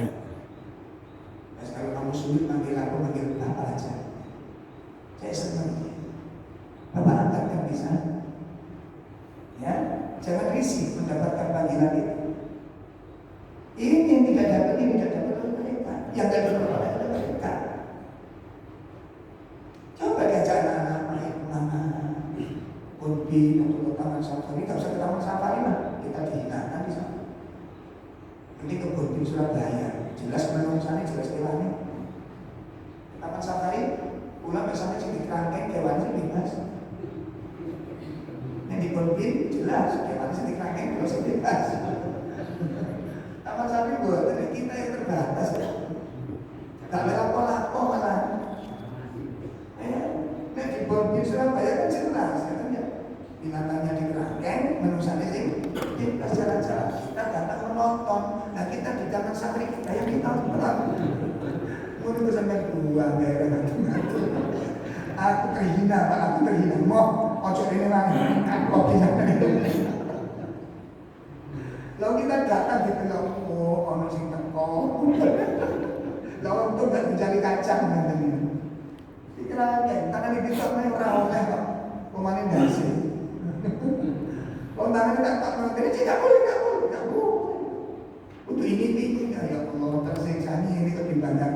Speaker 1: Mas kalau kamu sulit manggil aku, manggil Bapak aja. Saya senang. Bapak angkat kan bisa. Ya, jangan risih mendapatkan panggilan itu. Ini yang tidak dapat, ini tidak dapat oleh mereka. Yang tidak dapat oleh mereka. Coba diajak anak-anak main kemana, Bonbin atau ke taman safari. Tidak usah ke taman safari lah, kita dihinakan di sana. Nanti ke Bonbin Surabaya, jelas menurut sana, jelas kewannya. Taman safari, pulang bersama sini kerangkeng, kewannya bebas. Yang di Bonbin jelas, kewannya sini kerangkeng, kewannya bebas. Taman safari buat kita yang terbatas. Tak laku malah. Nah di Bonbin Surabaya kan jelas, katanya binatangnya di kerangkeng, menusanya sih kita jalan-jalan, kita datang menonton. Nah kita di taman safari kita yang kita pulang. Mungkin bersama dua daerah aku terhina, Pak, aku terhina. Mau ojo ini lagi, aku bisa. Lalu kita datang di tengah, oh ono sing teko. Lalu untuk gak mencari kacang nanti. Dikirain, tangan di pisau main orang oleh kok, pemain dasi. Kalau tangan tak mengerti, tidak boleh. Untuk ini ya Allah tersiksa ini kebimbangan.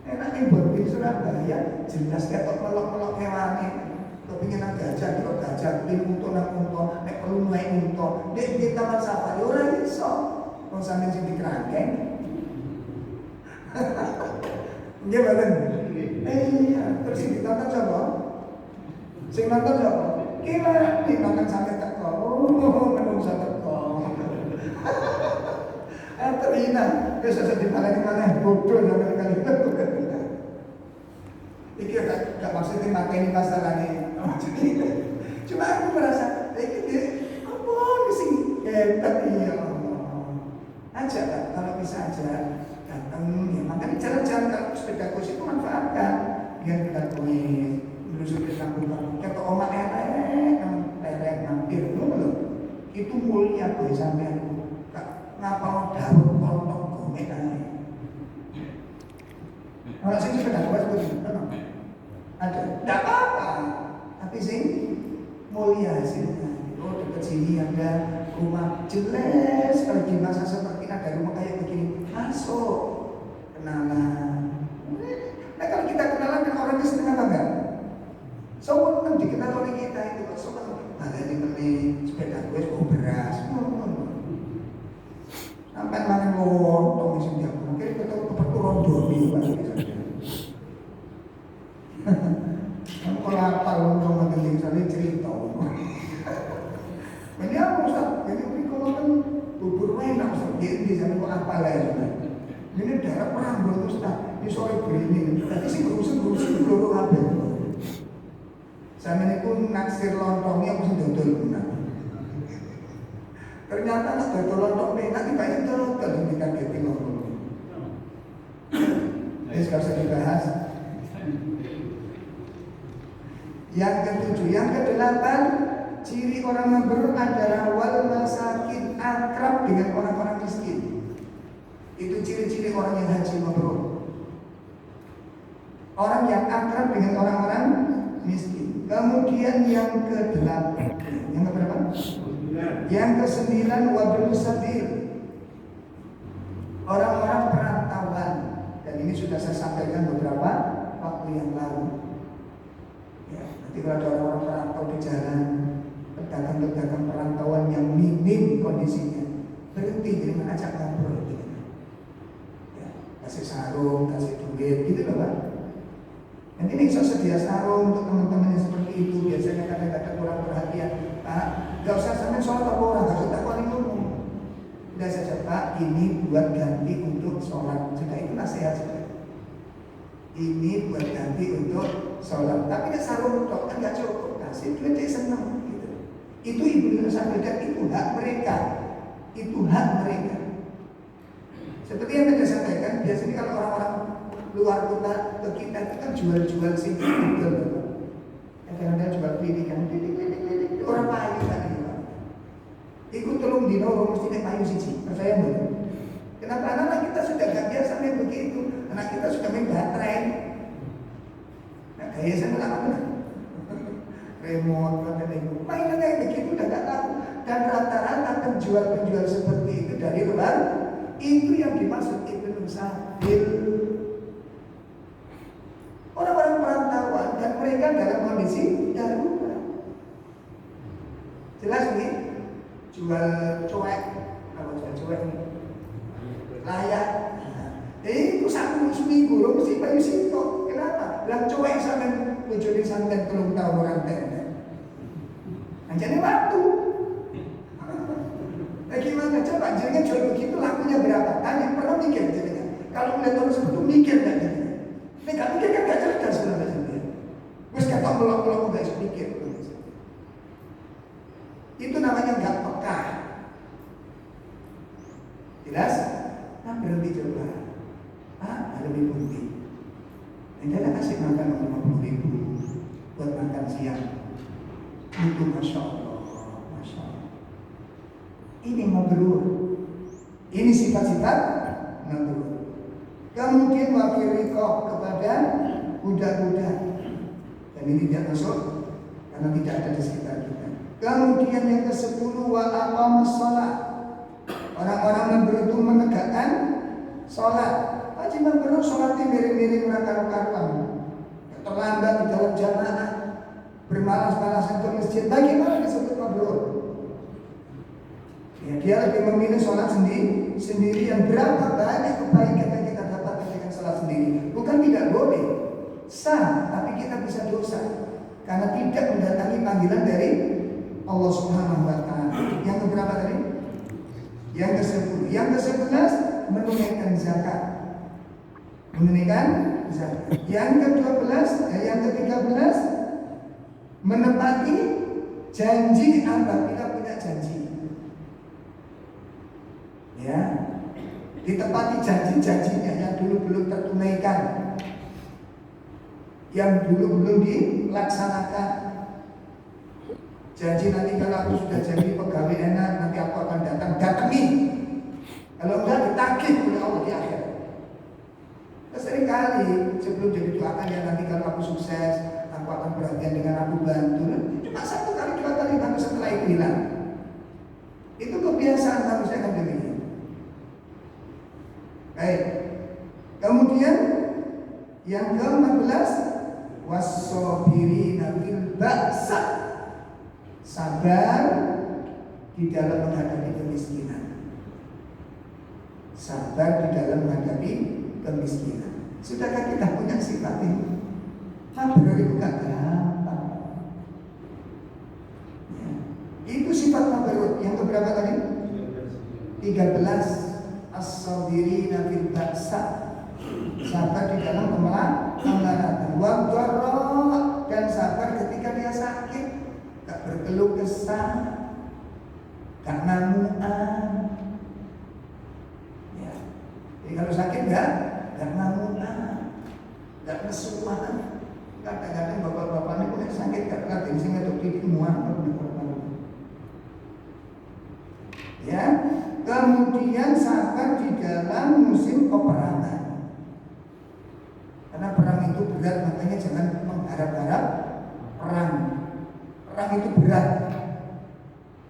Speaker 1: Enaknya Bonbin Surabaya jelas ketok melok-melok hewane. Kepinginan gajah, kalau gajah, kepingin untung, nek perlu naik untung. Dek di taman safari orang iso. Kalau sampai sini kerangkeng. Iya badan. Iya, terus sing ditonton siapa? Sing nonton siapa? Kita ditonton sampai teko. Menungsa teko. Terhina. Biasa di mana bodoh sampai kali. Iki gak maksudnya mateni masalahnya. Cuma aku merasa iki apa sih hebat ya Allah. Ajak kan kalau bisa aja datang ya, makanya jalan-jalan kalau sepeda kursi itu manfaatkan. Biar kita kuis menuju ke kampung-kampung. Kata oma lereng mampir dulu. Itu mulia gue sampean. Ngapa mau daun kontong gomek aja. Kalau sih sepeda kuis begitu kan. Ada, tidak apa-apa, tapi sing mulia hasilnya. Oh dekat sini ada rumah jelas. Kalau di masa seperti ada rumah kayak begini, masuk kenalan. Nah kalau kita kenalan dengan orangnya seneng apa enggak? Soalnya kan dikenal oleh kita itu, soalnya ada ini sepeda gue beras, sampai mana lontong sih dia, mungkin kita kebetulan doni banget. Kalau lapar lontong nanti misalnya cerita. Ini apa Ustaz? Ini kalau kan bubur enak Ustaz. Di sana kok apa lagi? Ini daerah Prambors Ustaz. Ini sore beringin. Tadi sih berusaha belum apa. Sampeyan iku naksir lontongnya mesti dodol menang. Ternyata nak dodol lontong enak tiba-tiba dodol dikageti lontong. Ini gak usah dibahas. Yang ketujuh, yang kedelapan, ciri orang mabrur adalah wal masakin, akrab dengan orang-orang miskin. Itu ciri-ciri orang yang haji mabrur. Orang yang akrab dengan orang-orang miskin. Kemudian yang kedelapan, yang keberapa? Yang kesembilan, wablu sabil, orang-orang perantauan. Dan ini sudah saya sampaikan beberapa waktu yang lalu. Ya, nanti kalau ada orang-orang perantau di jalan, pedagang-pedagang perantauan yang minim kondisinya, berhenti dengan ajak ngobrol gitu. Ya, kasih sarung, kasih duit, gitu loh Pak. Nanti ini bisa sedia sarung untuk teman-teman yang seperti itu. Biasanya kadang-kadang kurang perhatian. Pak, gak usah sampai sholat apa orang, gak usah takut ngomong. Udah saja Pak, ini buat ganti untuk sholat. Sudah itu nasihat sudah. Ini buat ganti untuk sholat. Tapi gak sarung tok, kan gak cukup. Kasih duit dia senang gitu. Itu ibu sampaikan, itu hak mereka. Itu hak mereka. Seperti yang tadi saya sampaikan, biasanya kalau orang-orang luar kota ke kita itu kan jual-jual sih betul. Kadang-kadang jual klinik, orang payu tadi. Ikut tolong dino orang mesti naik payu siji. Percaya belum? Kenapa anak-anak kita sudah gak biasa main begitu? Anak kita sudah main baterai. Nah, gaya saya bilang apa? Remote, mainan kayak begitu udah gak tahu. Dan rata-rata penjual-penjual seperti itu dari luar, itu yang dimaksud Ibnu Sabil. Orang-orang perantauan dan mereka dalam kondisi darurat. Jelas nih? Jual cuek, kalau jual cuek ini layak. Itu satu seminggu lo mesti bayu sintok. Kenapa? Bilang cuek sampai tujuh sampai 3 tahun orang tenda. Jadi waktu. Bagaimana coba jangan jual begitu lakunya berapa? Tanya pernah mikir jadinya. Kalau melihat orang seperti itu mikir nggak jadi. Ini nggak mikir kan nggak cerdas sebenarnya. Terus kata melok-melok nggak bisa mikir. Itu namanya nggak peka. Jelas? Nah berhenti coba. Lebih penting. Anda ada kasih makan 50.000 buat makan siang. Itu masya Allah, masya Allah. Ini mabrur. Ini sifat-sifat mabrur. Kemudian wakil rikoh kepada budak-budak. Dan ini tidak masuk karena tidak ada di sekitar kita. Kemudian yang ke-10 wa aqamus shalah. Orang-orang mabrur itu menegakkan sholat. Haji mabrur sholatnya miring-miring karuan. Terlambat di dalam jamaah, bermalas-malasan ke masjid. Bagaimana disebut mabrur? Ya, dia lebih memilih sholat sendiri yang berapa banyak kebaikan yang kita dapatkan dengan sholat sendiri. Bukan tidak boleh, sah, tapi kita bisa dosa karena tidak mendatangi panggilan dari Allah Subhanahu wa Ta'ala. Yang keberapa tadi? Yang ke-10. Yang ke-11 menunaikan zakat. Menunaikan zakat. Yang ke-12, yang ke-13 menepati janji apabila punya janji. Ya, ditepati janji-janjinya yang dulu belum tertunaikan, yang dulu belum dilaksanakan. Janji nanti kalau aku sudah jadi pegawai enak, nanti aku akan datangi. Kalau enggak ditagih oleh Allah di akhir. Sering kali sebelum jadi doakan ya nanti kalau aku sukses, aku akan perhatian dengan aku bantu. Cuma 1 kali 2 kali baru setelah itu hilang. Itu kebiasaan manusia kan demikian. Baik. Kemudian yang ke-14 was-sabirina fil ba'sa. Sabar di dalam menghadapi kemiskinan. Sabar di dalam menghadapi kemiskinan. Sudahkah kita punya sifat ini? Sabar itu gak gampang. Ya. Itu sifat mabrur. Yang keberapa tadi? 13. As-sabirina fil ba'sa. Sabar di dalam kemelaratan. Wa dharra dan sabar ketika dia sakit, gak berkeluh kesah, gak namuan. Ya. Jadi kalau sakit gak namuan, gak kesumahan. Kadang-kadang bapak-bapak ini punya sakit gak kadang sing ngetuk titik muang. Ya, kemudian sabar di dalam musim peperangan. Karena perang itu berat, makanya jangan mengharap-harap perang. Perang itu berat,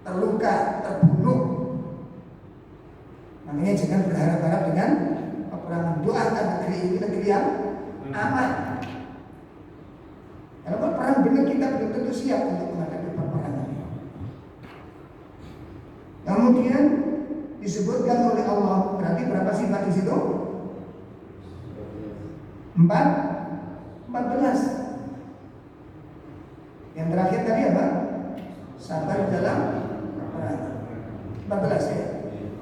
Speaker 1: terluka, terbunuh. Makanya jangan berharap-harap dengan peperangan. Doakan negeri ini negeri yang aman. Kalau perang benar, kita belum tentu siap untuk menghadapi peperangan. Kemudian disebutkan oleh Allah, berarti berapa sifat di situ? 14. Yang terakhir tadi apa? Sabar dalam peperangan. 14 ya.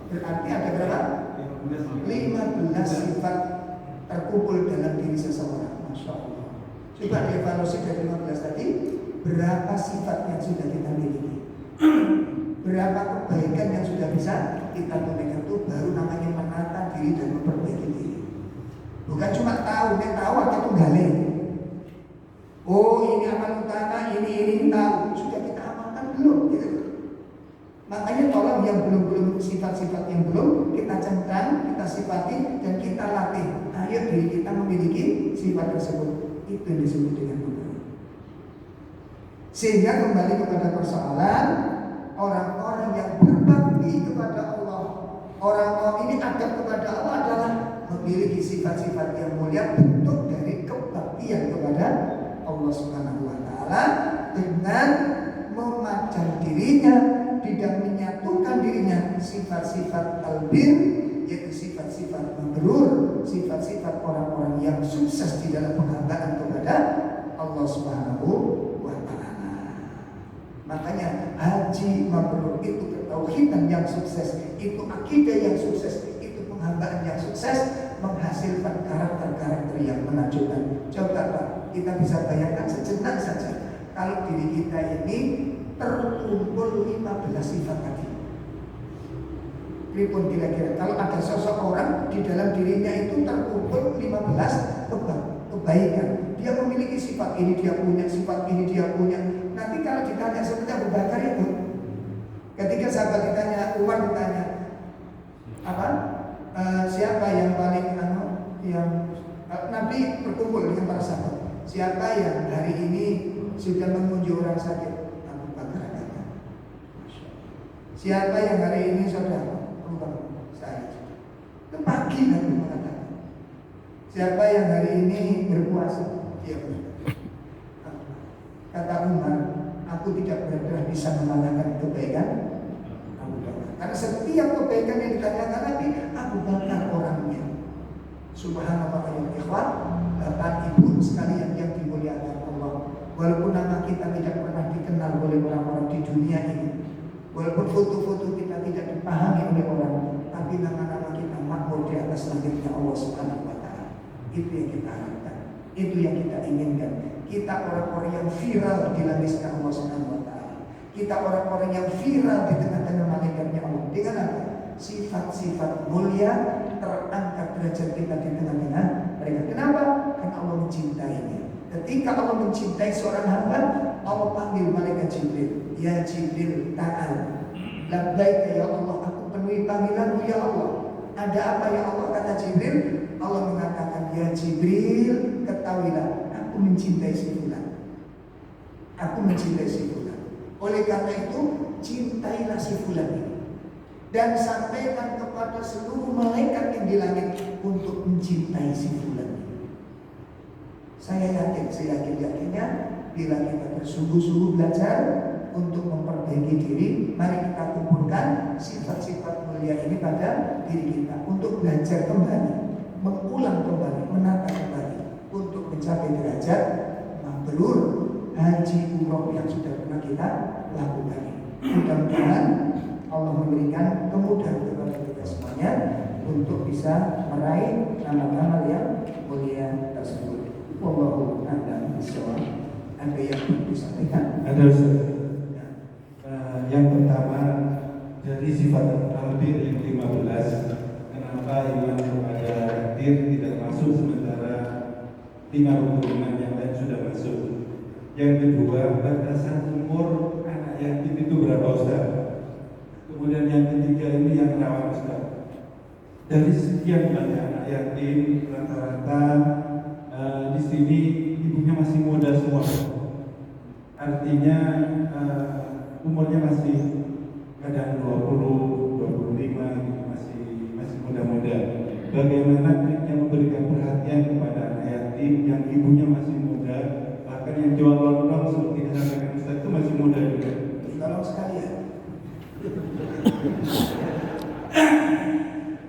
Speaker 1: Berarti ada berapa? 15 sifat terkumpul dalam diri seseorang. Masya Allah. Coba dievaluasi dari 15 tadi, berapa sifat yang sudah kita miliki? Berapa kebaikan yang sudah bisa kita tunaikan? Itu baru namanya menata diri dan memperbaiki diri. Bukan cuma tahu atau tunggale. Oh ini amal utama, ini tahu. Sudah kita amalkan belum? Gitu. Makanya tolong yang belum sifat-sifat yang belum kita centang, kita sifati dan kita latih. Ayo diri kita memiliki sifat tersebut. Itu yang disebut dengan benar. Sehingga kembali kepada persoalan orang-orang yang berbakti kepada Allah, orang-orang ini adab kepada Allah adalah memiliki sifat-sifat yang mulia, bentuk dari kebaktian kepada Allah Subhanahu wa taala dengan memajang dirinya, tidak menyatukan dirinya sifat-sifat albir, yaitu sifat-sifat mabrur, sifat-sifat orang-orang yang sukses di dalam penghambaan kepada Allah Subhanahu wa taala. Makanya haji mabrur itu ketauhidan yang sukses, itu akidah yang sukses, itu penghambaan yang sukses, menghasilkan karakter-karakter yang menakjubkan. Coba Pak, kita bisa bayangkan sejenak saja kalau diri kita ini terkumpul 15 sifat tadi. Pripun kira-kira kalau ada sosok orang di dalam dirinya itu terkumpul 15 kebaikan. Dia memiliki sifat ini, dia punya sifat ini, dia punya. Nanti kalau ditanya seperti Abu Bakar itu, ketika sahabat ditanya, Umar ditanya, apa? Siapa yang paling yang Nabi berkumpul dengan para sahabat. Siapa yang hari ini sudah mengunjungi orang sakit? Abu Bakar kata. Siapa yang hari ini saudara? Saya. Itu pagi Nabi mengatakan. Siapa yang hari ini berpuasa? Dia kata Umar, aku tidak benar-benar bisa mengalahkan kebaikan Abu Bakar. Karena setiap kebaikan yang ditanyakan Nabi, Abu Bakar orangnya. Subhanallah ya ikhwan, Bapak Ibu sekalian yang dimuliakan Allah. Walaupun nama kita tidak pernah dikenal oleh orang-orang di dunia ini, walaupun foto-foto kita tidak dipahami oleh orang, tapi nama-nama kita makmur di atas langitnya Allah Subhanahu wa taala. Itu yang kita harapkan, itu yang kita inginkan. Kita orang-orang yang viral di langitnya Allah Subhanahu wa taala. Kita orang-orang yang viral di tengah-tengah malaikatnya Allah. Dengan apa? Sifat-sifat mulia, terangkat derajat kita di tengah-tengah mereka. Kenapa? Karena Allah mencintainya. Ketika Allah mencintai seorang hamba, Allah panggil malaikat Jibril. Ya Jibril, ta'al. Labbaika ya Allah, aku penuhi panggilanmu ya Allah. Ada apa ya Allah? Kata Jibril. Allah mengatakan, ya Jibril, ketahuilah, aku mencintai si fulan. Aku mencintai si fulan. Oleh karena itu, cintailah si fulan ini. Dan sampaikan kepada seluruh malaikat yang di langit untuk mencintai si fulan. Saya yakin-yakinnya bila kita bersungguh-sungguh belajar untuk memperbaiki diri, mari kita kumpulkan sifat-sifat mulia ini pada diri kita untuk belajar kembali, mengulang kembali, menata kembali untuk mencapai derajat mabrur haji umroh yang sudah pernah kita lakukan. Mudah-mudahan Allah memberikan kemudahan kepada kita semuanya untuk bisa meraih amal-amal yang mulia tersebut. Wallahu a'lam bishawab. Ada yang perlu disampaikan?
Speaker 3: Ada Ustaz. Yang pertama dari sifat albir yang 15, kenapa iman kepada takdir tidak masuk sementara 5 rukun iman yang lain sudah masuk. Yang kedua, batasan umur anak yatim itu berapa Ustaz? Kemudian yang ketiga ini yang rawan Ustaz. Dari sekian banyak anak yatim rata-rata di sini ibunya masih muda semua. Artinya umurnya masih kadang 20, 25 gitu, masih muda-muda. Bagaimana triknya memberikan perhatian kepada anak yatim yang ibunya masih muda, bahkan yang jual lontong seperti disampaikan Ustaz itu masih muda juga.
Speaker 1: Tolong sekalian.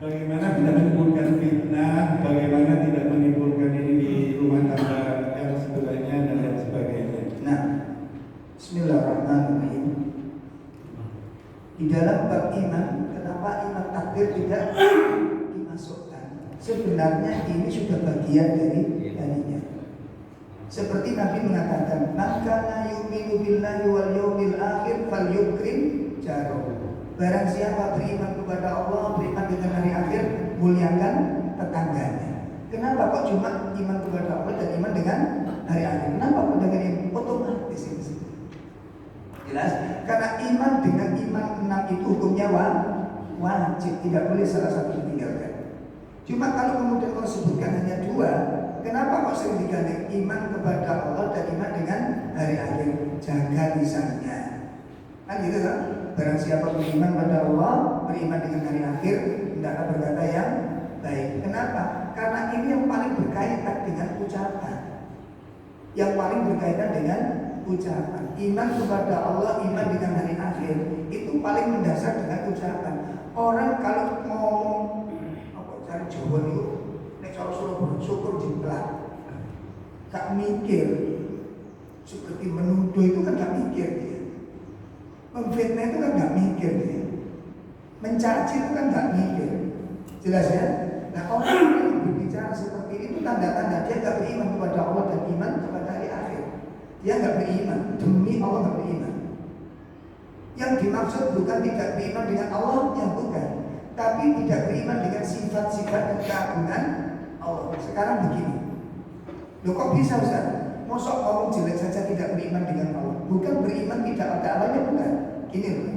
Speaker 3: Bagaimana tidak menimbulkan fitnah, bagaimana tidak menimbulkan ini di rumah tangga yang sebelahnya dan lain sebagainya.
Speaker 1: Nah, Bismillahirrahmanirrahim. Di dalam bab iman, kenapa iman takdir tidak dimasukkan? Sebenarnya ini sudah bagian darinya. Seperti Nabi mengatakan, "Man kana yu'minu billahi wal yawmil akhir falyukrim jarahu." Barang siapa beriman kepada Allah, beriman dengan hari akhir, muliakan tetangganya. Kenapa kok cuma iman kepada Allah dan iman dengan hari akhir? Kenapa kok dengan ini? Otomatis ini. Jelas? Karena iman dengan iman 6 itu hukumnya wajib, tidak boleh salah satu ditinggalkan. Cuma kalau kemudian kalau sebutkan hanya 2, kenapa kok sering diganti iman kepada Allah dan iman dengan hari akhir? Jaga lisannya. Kan gitu kan? Barang siapa beriman pada Allah, beriman dengan hari akhir, hendaklah berkata yang baik. Kenapa? Karena ini yang paling berkaitan dengan ucapan. Yang paling berkaitan dengan ucapan. Iman kepada Allah, iman dengan hari akhir, itu paling mendasar dengan ucapan. Orang kalau ngomong apa cari Jawa itu, nek cara Surabaya syukur jiplak, gak mikir. Seperti menuduh itu kan gak mikir dia. Memfitnah itu kan gak mikir dia. Mencaci itu kan gak mikir. Jelas ya? Nah, orang yang berbicara seperti itu tanda-tanda dia gak beriman kepada Allah dan iman kepada hari akhir. Dia gak beriman, demi Allah gak beriman. Yang dimaksud bukan tidak beriman dengan Allah, yang bukan, tapi tidak beriman dengan sifat-sifat dan keagungan Allah. Sekarang begini, loh kok bisa Ustaz? Mosok ngomong jelek saja tidak beriman dengan Allah? Bukan beriman tidak ada Allahnya, bukan. Gini loh,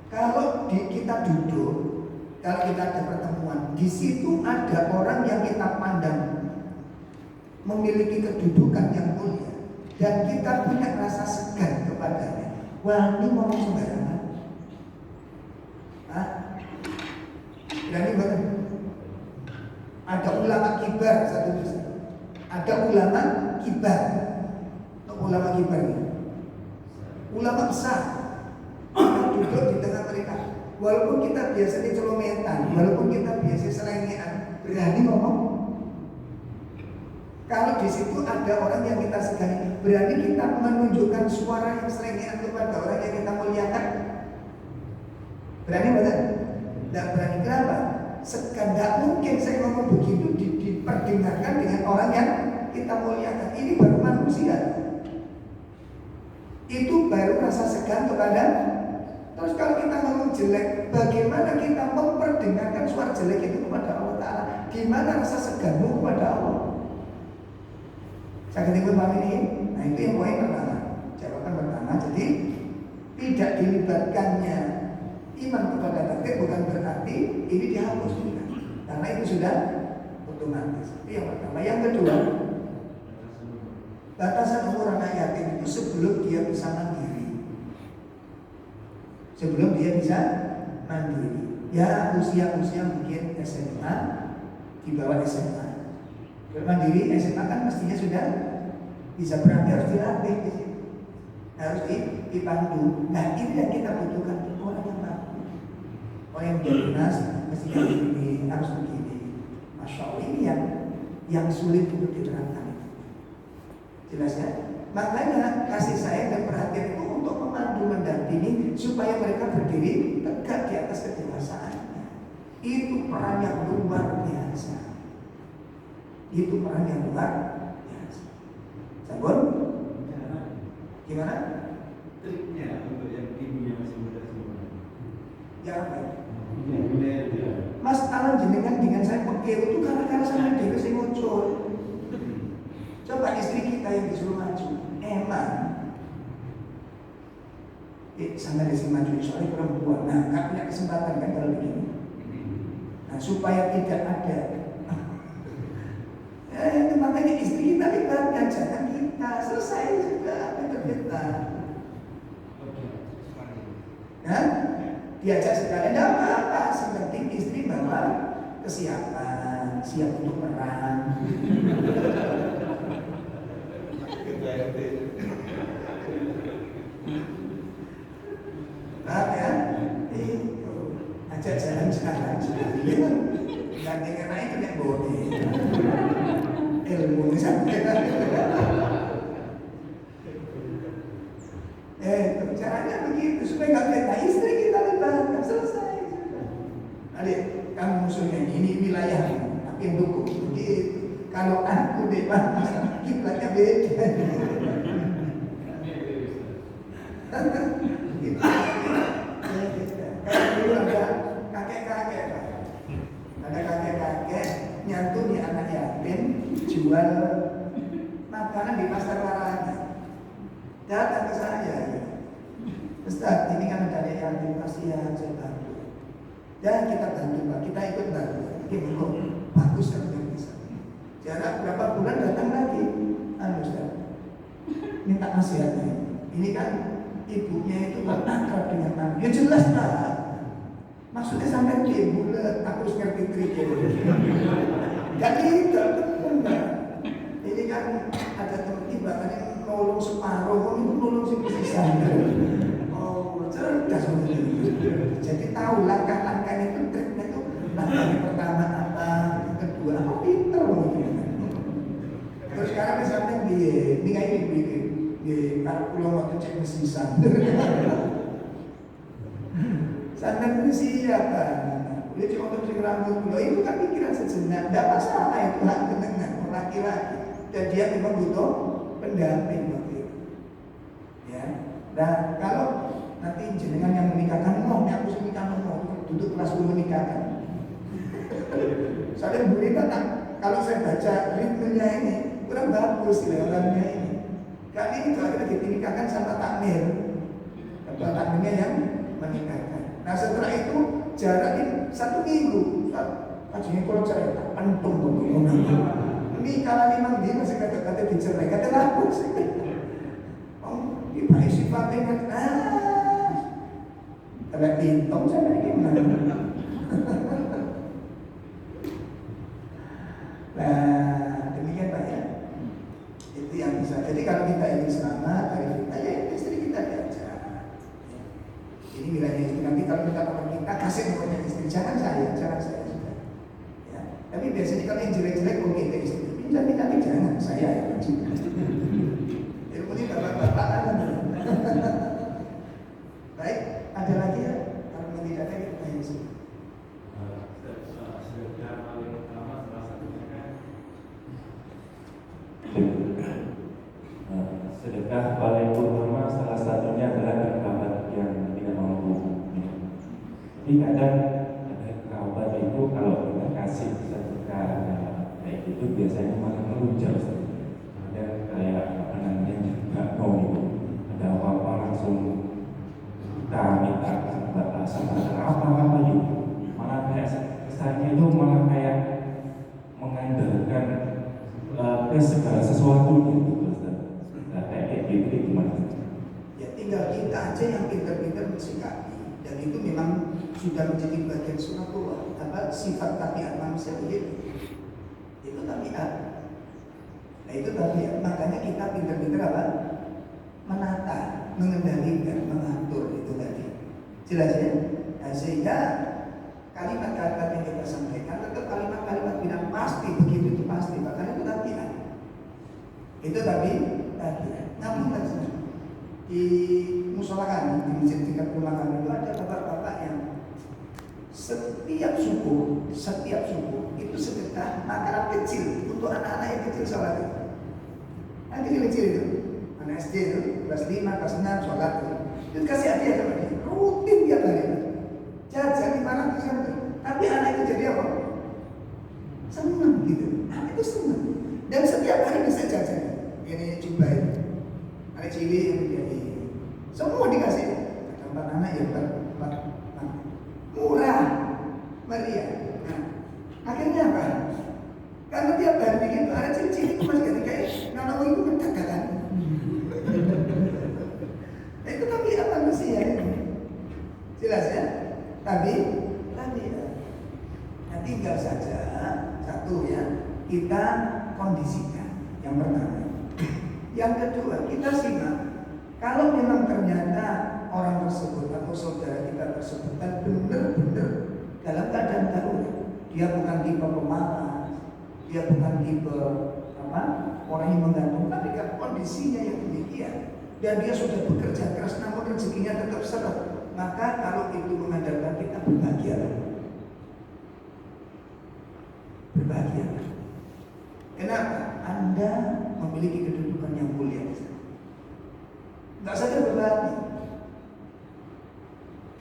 Speaker 1: kalau kita duduk, kalau kita ada pertemuan, di situ ada orang yang kita pandang memiliki kedudukan yang mulia, dan kita punya rasa segan kepadanya. Wah, ini ngomong sembarangan. Hah? Berani banget. Ada ulama kibar satu bisa. Ada ulama kibar. Ulama kibar ini. Ulama besar. Kita duduk di tengah mereka. Walaupun kita biasanya celometan, walaupun kita biasanya selengean, berani ngomong. Kalau di situ ada orang yang kita segani, berani kita menunjukkan suara yang selengean kepada orang yang kita muliakan. Berani betul? Tidak berani. Kenapa? Segan. Tidak mungkin saya ngomong begitu diperdengarkan dengan orang yang kita muliakan. Ini baru manusia. Itu baru rasa segan kepada. Terus kalau kita ngomong jelek, bagaimana kita memperdengarkan suara jelek itu kepada Allah Ta'ala? Gimana rasa seganmu kepada Allah? Saya ketemu paham ini. Nah itu yang poin pertama. Jawaban pertama. Jadi tidak dilibatkannya iman kepada takdir bukan berarti ini dihapus juga. Karena itu sudah otomatis. Itu yang pertama. Yang kedua, batasan umur anak yatim itu sebelum dia bisa mandiri. Sebelum dia bisa mandiri. Ya usia-usia mungkin SMA, di bawah SMA. Mandiri SMA kan mestinya sudah bisa berarti harus dilatih di situ. Harus dipandu. Nah ini yang kita butuhkan, orang yang mampu. Orang yang berdinas mestinya begini, harus begini. Masya Allah, ini yang sulit untuk diterapkan. Jelas ya? Makanya kasih sayang dan perhatian itu untuk memandu, mendampingi supaya mereka berdiri tegak di atas kedewasaannya. Itu peran yang luar biasa. Itu peran yang luar biasa. Sabun? Gimana?
Speaker 3: Triknya untuk yang ibunya masih muda semua.
Speaker 1: Ya apa?
Speaker 3: Ya.
Speaker 1: Mas Alan jenengan dengan saya pekeu itu karena sama dewe sing ngocor. Coba istri kita yang disuruh maju, emang sama di sini maju soalnya perempuan. Nah, nggak punya kesempatan kan kalau begini. Nah, supaya tidak ada itu makanya istri kita libatkan, jangan kita selesai sudah kita. Nah, diajak sekali, tidak apa-apa. Yang penting istri bawa kesiapan, siap untuk perang. Paham ya? Itu ajak jalan-jalan sekali. Gandeng naik kena boleh. Ilmu ini sampai. Caranya begitu supaya nggak beda istri kita libatkan selesai. Adik, kamu musuhnya ini wilayah, tapi yang dukung begitu. Kalau aku depan kiblatnya beda. Kalau dulu ada kakek-kakek, ada kakek-kakek nyantuni anak yatim jual makanan di pasar Larang. Datang ke saya, Ustaz, ini kan ada anak yatim kasihan, saya bantu. Dan kita bantu Pak, kita ikut bantu. Gimana? Bagus kan bisa. Jarak berapa bulan datang lagi, Ustaz, minta nasihatnya. Ini kan ibunya itu akrab dengan anak. Ya jelas Pak. Maksudnya sampai dia bulat, aku harus ngerti triknya. Jadi benar. Ini kan ada teman ibaratnya nolong separuh, itu nolong sisa. Oh, cerdas begitu. Jadi tahu langkah-langkahnya itu triknya itu langkah yang pertama apa, yang kedua apa, pinter begitu. Terus sekarang misalnya ini kayak ini kalau pulau waktu cek sisa. Sangat siapa? Dia cuma untuk rambut pulau itu kan pikiran sejenak. Tidak masalah itu hak ketenangan laki-laki. Dan dia memang butuh pendamping waktu itu. Ya. Dan kalau nanti jenengan yang menikahkan, aku nikah duduk kelas dulu menikahkan. Soalnya Bu Rita, kalau saya baca ritmenya ini kurang bagus orangnya ini. Kali itu akhirnya dinikahkan sama takmir. Ketua takmirnya yang menikahkan. Nah setelah itu jarakin 1 minggu. Ajinya kalau cerai tak pentung ini kalau memang dia masih kata-kata dicerai, kata laku sih. Oh, gimana sifatnya kan? Kalau bintang saya gimana? Nah, demikian Pak ya. Itu yang bisa. Jadi kalau kita ingin selamat dari kita, ya istri kita diajak. Ini wilayah istri. Nanti kalau kita kita kasih nomornya istri, jangan saya sudah. Ya. Tapi biasanya kalau yang jelek-jelek mungkin ke istri. Tapi jangan saya yang wajib. Ilmu ini bapak-bapak kan. Baik, ada lagi ya? Kalau tidak ada kita tanya sih.
Speaker 3: Sedekah paling utama salah satunya kan.
Speaker 4: Sedekah paling utama salah satunya adalah kerabat yang tidak mampu. Tapi kadang ada kerabat itu kalau kita kasih sedekah kayak gitu biasanya malah meluncur. Ada kayak apa namanya juga mau gitu. Ada apa-apa langsung kita minta batasan apa-apa gitu. Malah kayak kesannya itu malah kayak mengandalkan ke segala sesuatu gitu. Nah, kayak gitu gimana?
Speaker 1: Ya tinggal kita aja yang pintar-pintar mensikapi. Dan itu memang sudah menjadi bagian sunatullah. Apa sifat tabiat manusia begitu. Itu tabiat. Nah itu tabiat. Makanya kita pintar-pintar apa? Menata, mengendalikan, mengatur itu tadi. Jelas ya? Nah, sehingga kalimat-kalimat yang kita sampaikan tetap kalimat-kalimat bilang pasti begitu itu pasti. Makanya itu tabiat. Itu tabiat. Namun di musola kami, di masjid tingkat rumah kami itu ada bapak-bapak yang setiap subuh itu sedekah makanan kecil untuk anak-anak yang kecil sholat itu. Kan kecil-kecil itu, anak SD itu, kelas 5, kelas 6, sholat itu kasih hadiah sama dia, rutin tiap hari. Jajan 500 kan tuh. Tapi anak itu jadi apa? Senang gitu. Anak itu senang. Dan setiap hari bisa jajan. Ini coba itu. Anak cilik yang menjadi semua dikasih. Ada 4 anak ya 4 murah, meriah. Nah, akhirnya apa? Karena tiap hari bikin anak cilik itu masih ketika nama itu mendagangan. Itu tapi apa manusia ini? Jelas ya? Tapi ya. Nah, tinggal saja satu ya, kita kondisikan. Yang pertama. Yang kedua, kita simak. Kalau memang ternyata orang tersebut atau saudara kita tersebut kan benar-benar dalam keadaan darurat, dia bukan tipe pemalas, dia bukan tipe orang yang menggantung, tapi kan kondisinya yang demikian dan dia sudah bekerja keras namun rezekinya tetap seret, maka kalau itu mengandalkan kita berbahagialah. Kenapa? Anda memiliki kedudukan yang mulia di sana. Nggak saja berbagi.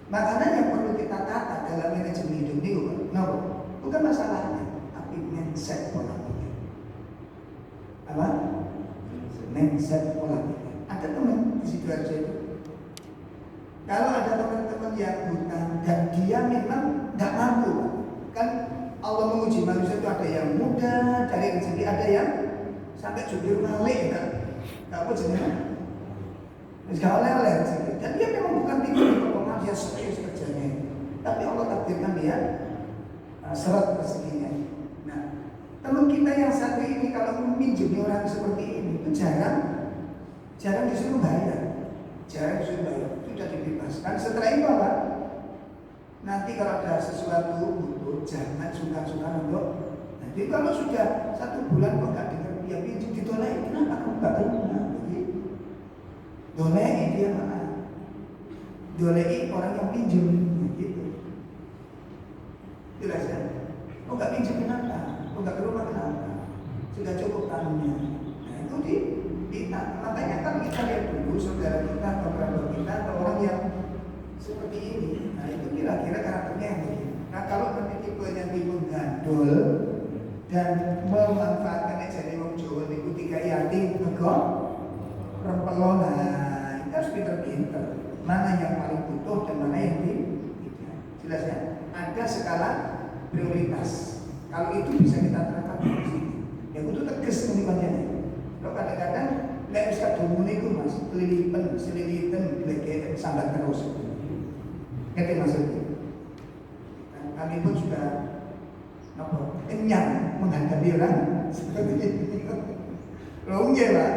Speaker 1: Makanya yang perlu kita tata dalam manajemen hidup ini bukan masalahnya, tapi mindset pola pikir. Apa? Mindset pola pikir. Ada teman di situ aja itu. Kalau ada teman-teman yang hutang dan dia memang nggak mampu, kan Allah menguji manusia itu ada yang muda dari rezeki, ada yang sampai jujur balik kan, nggak apa jenisnya, nggak oleh rezeki. Dan dia memang bukan tipe pemalas yang serius kerjanya, tapi Allah takdirkan dia seret rezekinya. Nah, teman kita yang satu ini kalau meminjami orang seperti ini itu jarang disuruh bayar, sudah dibebaskan. Setelah itu apa? Nanti kalau ada sesuatu butuh, jangan sungkan-sungkan untuk. Nanti kalau sudah 1 bulan kok nggak dengar dia pinjam, ditolak, kenapa kamu nggak terima? Dolei dia mana? Dolei orang yang pinjam, gitu. Jelas ya? Kok nggak pinjam kenapa? Kok nggak ke rumah kenapa? Sudah cukup tahunnya. Nah itu makanya kan kita lihat dulu saudara kita atau kerabat kita atau orang yang seperti ini. Nah itu kira-kira karakternya yang begini. Nah kalau nanti tipenya tipe gandul dan memanfaatkan jadi wong Jawa niku tiga yatim megok rempelon, nah kita harus pinter-pinter mana yang paling butuh dan mana yang tidak. Jelas ya? Ada skala prioritas. Kalau itu bisa kita terapkan di sini. Ya itu tegas pemilihannya. Kalau kadang-kadang nggak bisa dulu itu mas, selilitan, belakang, sambat terus. Ngerti maksudnya? Nah, kami pun sudah kenyang menghadapi orang seperti ini. Longge pak.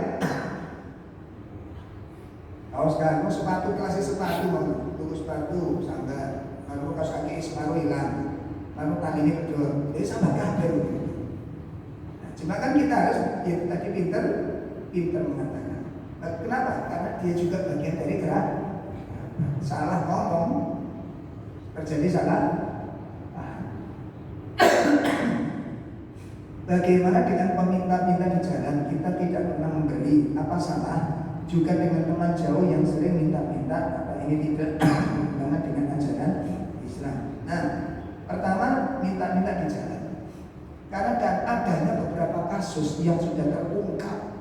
Speaker 1: Kaos kaki, sepatu kelas sepatu, tuku sepatu, sambat, lalu kaos kaki separuh hilang, lalu talinya kedua, jadi sambat kabel. Nah, cuma kan kita harus ya, tadi pinter mengatakan. Kenapa? Karena dia juga bagian dari gerak. Salah ngomong terjadi salah. Bagaimana dengan peminta-minta di jalan? Kita tidak pernah memberi, apa salah? Juga dengan teman jauh yang sering minta-minta, apa ini tidak berhubungan dengan ajaran Islam. Nah, pertama minta-minta di jalan. Karena adanya beberapa kasus yang sudah terungkap.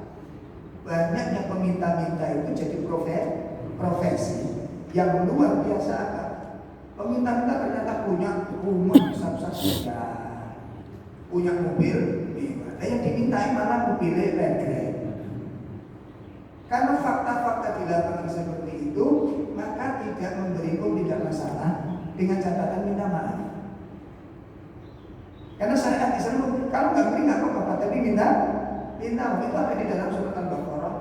Speaker 1: Banyaknya peminta-minta itu jadi profesi yang luar biasa. Peminta-minta ternyata punya rumah besar-besar, punya mobil, ada yang dimintai malah mobilnya Land. Karena fakta-fakta di lapangan seperti itu, maka tidak memberi pun tidak masalah dengan catatan minta maaf. Karena syariat Islam kalau nggak beri nggak apa-apa, tapi minta maaf itu ada di dalam surat Al-Baqarah.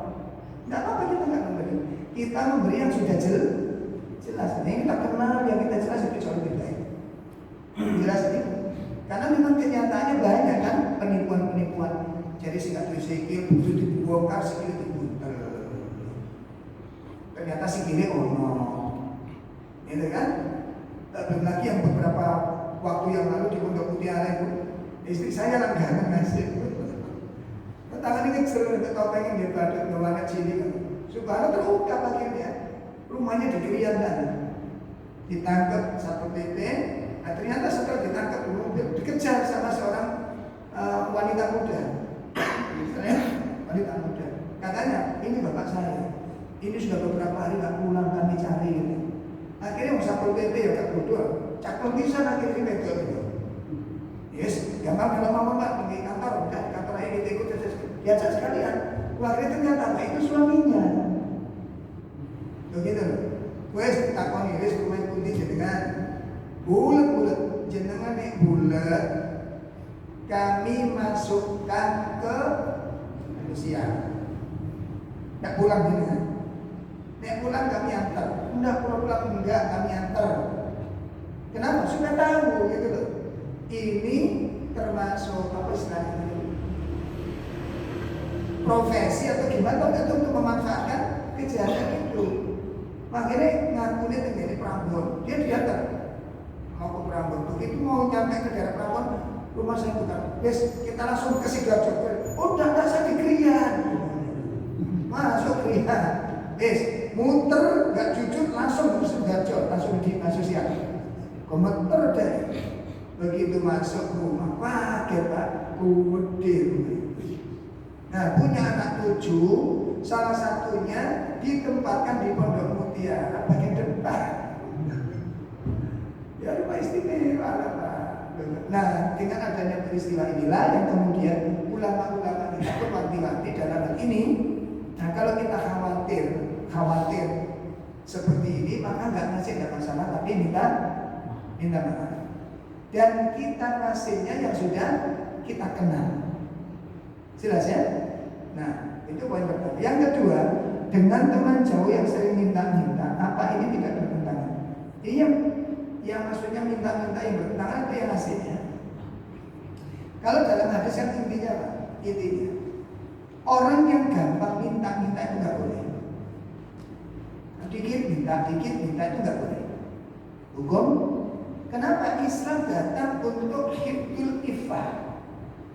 Speaker 1: Nggak apa-apa kita nggak memberi. Kita memberi yang sudah jelas. Ini kita kenal yang kita jelas itu jauh lebih baik. Jelas ini. Karena memang kenyataannya banyak kan penipuan. Jadi singkat sikil butuh dibongkar, sikil dibuntel. Ternyata sikilnya gitu kan? Belum lagi yang beberapa waktu yang lalu di Pondok Mutiara itu istri saya langganan ngasih. tangan ini ngejer ketopengin dia badut bawa anak cilik. Subhanallah terungkap akhirnya rumahnya di Krian ditangkap Satpol PP. Nah, ternyata setelah ditangkap dikejar sama seorang wanita muda. Misalnya wanita muda. Katanya ini bapak saya. Ini sudah beberapa hari nggak pulang kami cari ini. Akhirnya Satpol PP ya tak bodoh. Cakap bisa akhirnya betul itu. Yes, gampang kalau mau mbak di kantor, udah di kantor aja kita ikut biasa sekalian. Akhirnya ternyata itu suaminya. Begitu loh. Wes takon iris rumah putih jenengan. Bulat jenengan nek bulat. Kami masukkan ke Indonesia. Nggak pulang jenengan. Nek pulang kami antar. Enggak pulang enggak kami antar. Kenapa? Sudah tahu gitu loh. Ini termasuk apa istilahnya? Profesi atau gimana untuk memanfaatkan kejahatan itu. Makanya ngakunya terjadi Prambon. Dia diantar mau ke Prambon. Begitu mau nyampe ke daerah Prambon, rumah saya bukan. Yes, kita langsung ke Sidoarjo. Oh, udah saya di Krian. Masuk Krian. Yes, muter nggak jujur langsung ke Sidoarjo, langsung di siap. Komentar deh. Begitu masuk rumah, kaget Pak, gede. Nah, punya anak 7, salah satunya ditempatkan di Pondok Mutiara bagian depan. Ya rumah istimewa lah Pak. Nah, dengan adanya peristiwa inilah yang kemudian ulama-ulama kita berwanti-wanti dalam hal ini. Nah, kalau kita khawatir seperti ini, maka nggak ngasih nggak masalah, tapi minta maaf. Dan kita ngasihnya yang sudah kita kenal. Jelas ya? Nah, itu poin pertama. Yang kedua, dengan teman jauh yang sering minta-minta, apa ini tidak bertentangan? Ini yang maksudnya minta-minta yang bertentangan itu yang ngasihnya. Kalau dalam hadis yang intinya apa? Intinya orang yang gampang minta-minta itu nggak boleh. Dikit minta itu nggak boleh. Hukum. Kenapa Islam datang untuk hifdzul iffah?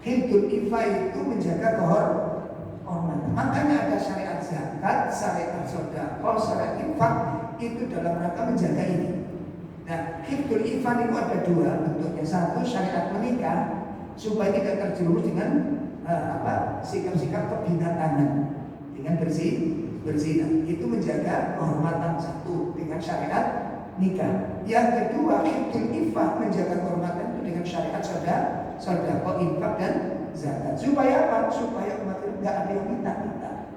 Speaker 1: Hifdzul iffah itu menjaga kehormatan. Makanya ada syariat zakat, syariat sedekah, syariat infak itu dalam rangka menjaga ini. Nah, hifdzul iffah itu ada dua bentuknya. Satu syariat menikah supaya tidak terjerumus dengan sikap-sikap kebinatangan dengan berzina. Itu menjaga kehormatan satu dengan syariat nikah. Yang kedua, hifdzul iffah menjaga kehormatan itu dengan syariat sedekah, infak dan zakat. Supaya apa? Supaya umat itu nggak ada yang minta-minta.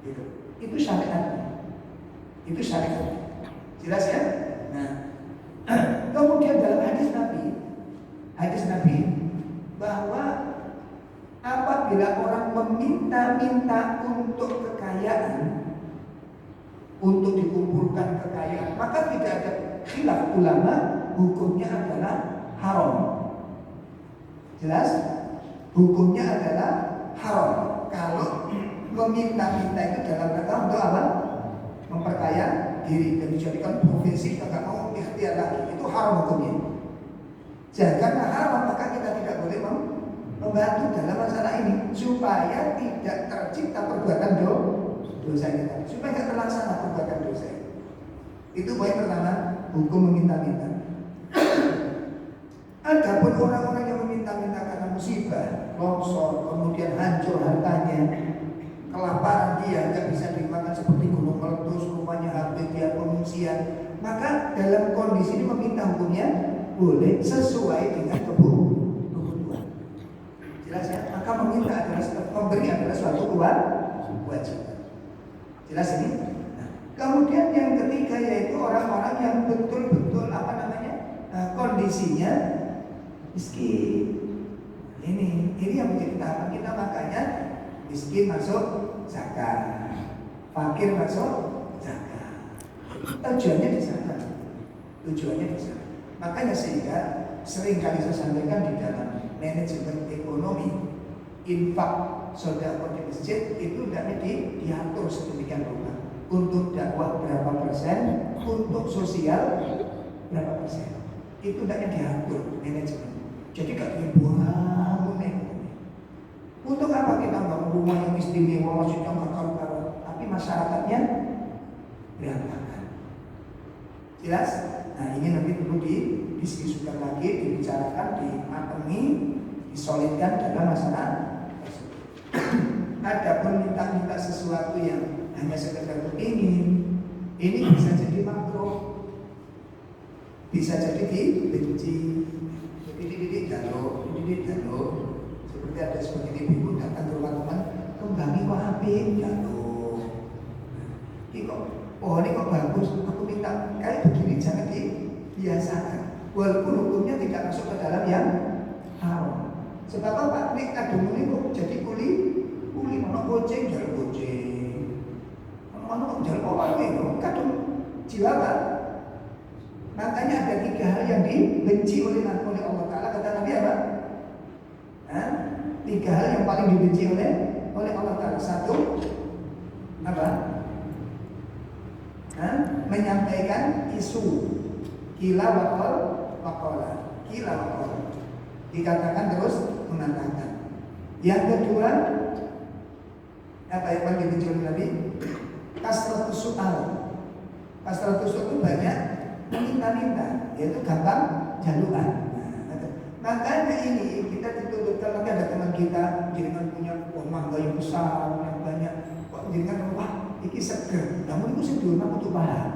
Speaker 1: Gitu. Itu syariatnya. Jelas ya? Nah, kemudian dalam hadis Nabi bahwa apabila orang meminta-minta untuk kekayaan, untuk dikumpulkan kekayaan, maka tidak ada khilaf ulama, hukumnya adalah haram. Jelas? Hukumnya adalah haram. Kalau meminta-minta itu dalam rangka untuk apa? Memperkaya diri dan dijadikan profesi, kita nggak mau ikhtiar lagi, itu haram hukumnya. Karena haram, maka kita tidak boleh membantu dalam masalah ini supaya tidak tercipta perbuatan dosa kita, supaya tidak terlaksana perbuatan dosa. Itu poin pertama, hukum meminta-minta. Adapun orang-orang yang meminta-minta karena musibah, longsor, kemudian hancur hartanya, kelaparan dia nggak bisa dimakan seperti gunung meletus, rumahnya habis, dia pengungsian, maka dalam kondisi ini meminta hukumnya boleh sesuai dengan kebutuhan. Jelas ya? Maka meminta adalah memberi adalah suatu kewajiban. Jelas ini? Nah, kemudian yang ketiga yaitu orang-orang yang betul-betul kondisinya miskin. Ini yang menjadi tahapan kita, makanya miskin masuk zakat, fakir masuk zakat. Tujuannya di sana. Makanya sehingga sering kali saya sampaikan di dalam manajemen ekonomi, infak sedekah di masjid itu hendaknya diatur sedemikian rupa. Untuk dakwah berapa persen, untuk sosial berapa persen. Itu hendaknya diatur manajemen. Jadi gak dibuang ekonomi. Untuk apa kita bangun rumah yang istimewa, masjid yang karuan, tapi masyarakatnya berantakan? Jelas? Nah ini nanti perlu didiskusikan lagi, dibicarakan, dimatemi, disolidkan dalam masalah tersebut. Adapun minta sesuatu yang hanya sekedar ingin, ini bisa jadi makruh, bisa jadi dibenci. Jadi dididik jalur. Seperti ada sebagian ibu datang ke rumah teman, kembangi kok apik jalur. Ini kok, oh ini kok bagus, aku minta kayak begini jangan dibiasakan. Walaupun hukumnya tidak masuk ke dalam yang haram. Sebab apa? Ini kadung ini kok jadi kuli mana goceng jalur goceng, mana jalur apa ini? Kadung jiwa apa? Makanya ada 3 hal yang dibenci oleh Allah Ta'ala. Kata Nabi apa? 3 hal yang paling dibenci oleh Allah Ta'ala. 1, apa? Menyampaikan isu kila wakola. Dikatakan terus mengatakan. Yang kedua, apa yang paling dibenci oleh Nabi? Kasratus soal. Kasratus soal itu banyak meminta-minta, yaitu gampang jaluan. Makanya ini kita dituntutkan lagi ada teman kita jangan punya uang mangga yang besar, yang banyak. Kok jangan wah, ini seger. Namun itu seger, aku tuh paham.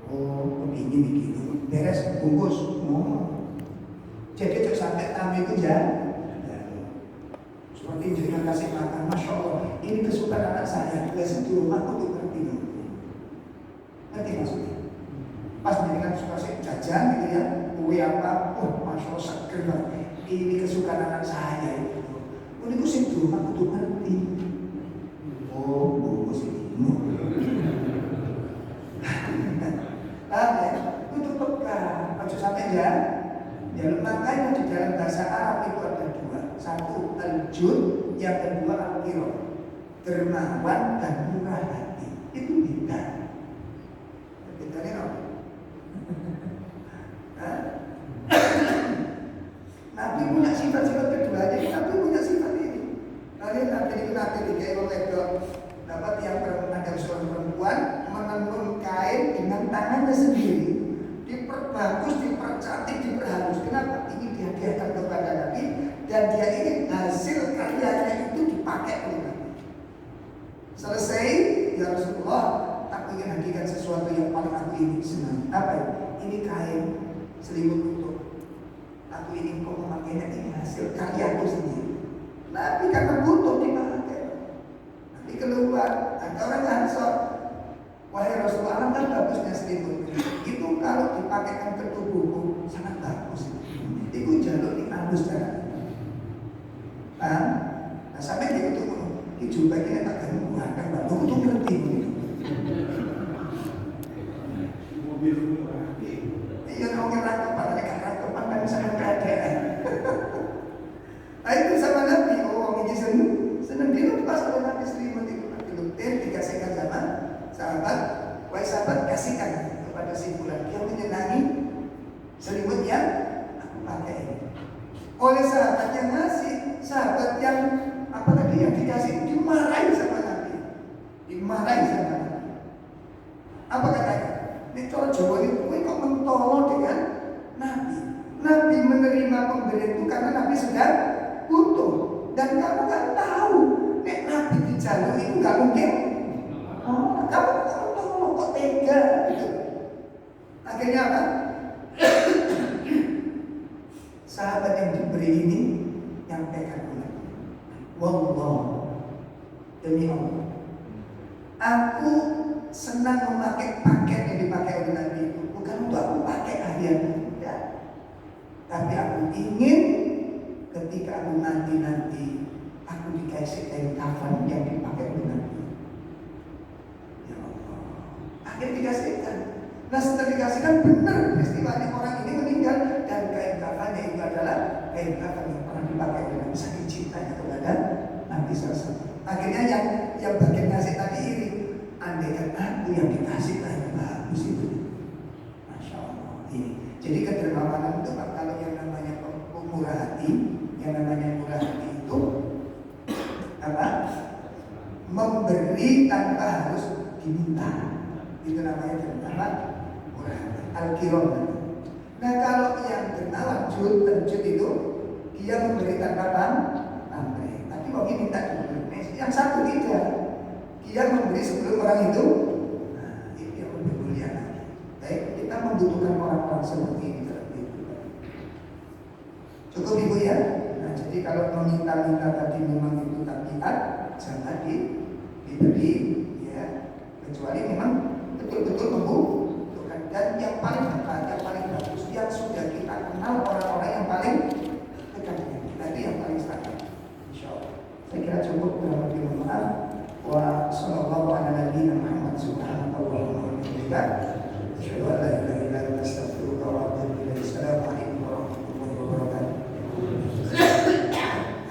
Speaker 1: Oh, begini begitu. Beres bungkus. Oh. Jadi cok sampai tamu itu seperti jangan kasih makan. Masya Allah, ini kesukaan anak saya. Juga seger, aku tuh ngerti. Ngerti maksudnya? Pas dengan suka jajan gitu ya, kue apa, oh masya Allah seger banget. Ini kesukaan anak saya itu. Oh itu sih dulu aku tuh ngerti. Oh bungkus ini. Tapi itu peka, maksud sampai jalan makanya di dalam bahasa Arab itu ada 2. 1 al-jud, yang kedua al-qirah. Dermawan dan murah hati. Itu beda. Bedanya apa? Nabi punya sifat-sifat kedua aja, Nabi punya sifat ini. Nabi itu nanti dikai wedok, dapat yang ada seorang perempuan menenun kain dengan tangannya sendiri, diperbagus, dipercantik, diperhalus. Kenapa? Ini dihadiahkan kepada Nabi dan dia ingin hasil karyanya itu dipakai oleh Nabi. Selesai, ya Rasulullah, aku ingin hadirkan sesuatu yang paling aku ingin senang. Apa itu? Ini kain selimut utuh. Aku ingin kau memakainya, ini hasil karyaku sendiri. Nabi karena butuh dipakai. Nanti keluar, ada orang Ansor, wahai Rasulullah, kan bagusnya selimut itu kalau dipakaikan ke tubuhku sangat bagus. Itu jalur ini halus kan? Nah sampai dia itu juga kita tak ganggu kan, baru itu ngerti begitu. Mobil iya kalau ngerangkepan, ngerangkepan kan sangat keadaan. Nah itu sama Nabi, oh ini seneng dilepas oleh Nabi selimut itu. Nabi lutin dikasihkan sama sahabat, wahai sahabat kasihkan kepada si fulan yang menyenangi selimut yang aku pakai ini. Oleh sahabat yang ngasih, sahabat yang apa tadi yang dikasih dimarahi sama Nabi, dimarahi sama Nabi. Apa katanya? Ini cara Jawa itu kok mentolo dengan Nabi. Nabi menerima pemberian itu karena Nabi sedang butuh. Dan kamu kan tahu, nek Nabi dijalur itu gak mungkin. Oh, kamu tolong kok tega gitu. Akhirnya apa? Sahabat yang diberi ini yang pegang bulan. Wallah, demi Allah, aku senang memakai pakaian yang dipakai oleh Nabi itu. Bukan untuk aku pakai harian, tidak. Tapi aku ingin ketika aku nanti aku dikasih kain kafan yang dipakai oleh Nabi. Ya Allah, akhirnya dikasihkan. Nah setelah dikasihkan benar peristiwanya orang ini meninggal dan kain kafannya itu adalah kain kafan yang pernah dipakai oleh Nabi, saking cintanya kepada Nabi SAW. Akhirnya yang bagian ngasih tadi ini, andaikan aku yang dikasih kain bagus itu, masya Allah. Ini jadi kedermawanan itu Pak, kalau yang namanya murah hati, yang namanya murah hati itu tanpa harus diminta. Itu namanya dermawan al-kiram. Nah kalau yang tawajud itu dia memberi tanpa pamrih, tapi mau minta dulu. Yang satu tidak, dia memberi sebelum orang itu. Nah itu yang lebih mulia. Baik, kita membutuhkan orang-orang seperti ini dalam kehidupan. Cukup ibu ya. Nah jadi kalau meminta-minta tadi memang itu tabiat, jangan diberi ya, kecuali memang betul-betul membutuhkan. Dan yang paling dekat, yang paling bagus, yang sudah kita kenal orang-orang yang paling dekat dengan kita, itu yang paling standar. Insyaallah. Saya kira cukup dalam arti maaf. Wa sallallahu ala nabiyina Muhammad subhanahu wa ta'ala. Asyhadu an la ilaha illa anta astaghfiruka wa atubu ilaik. Assalamualaikum.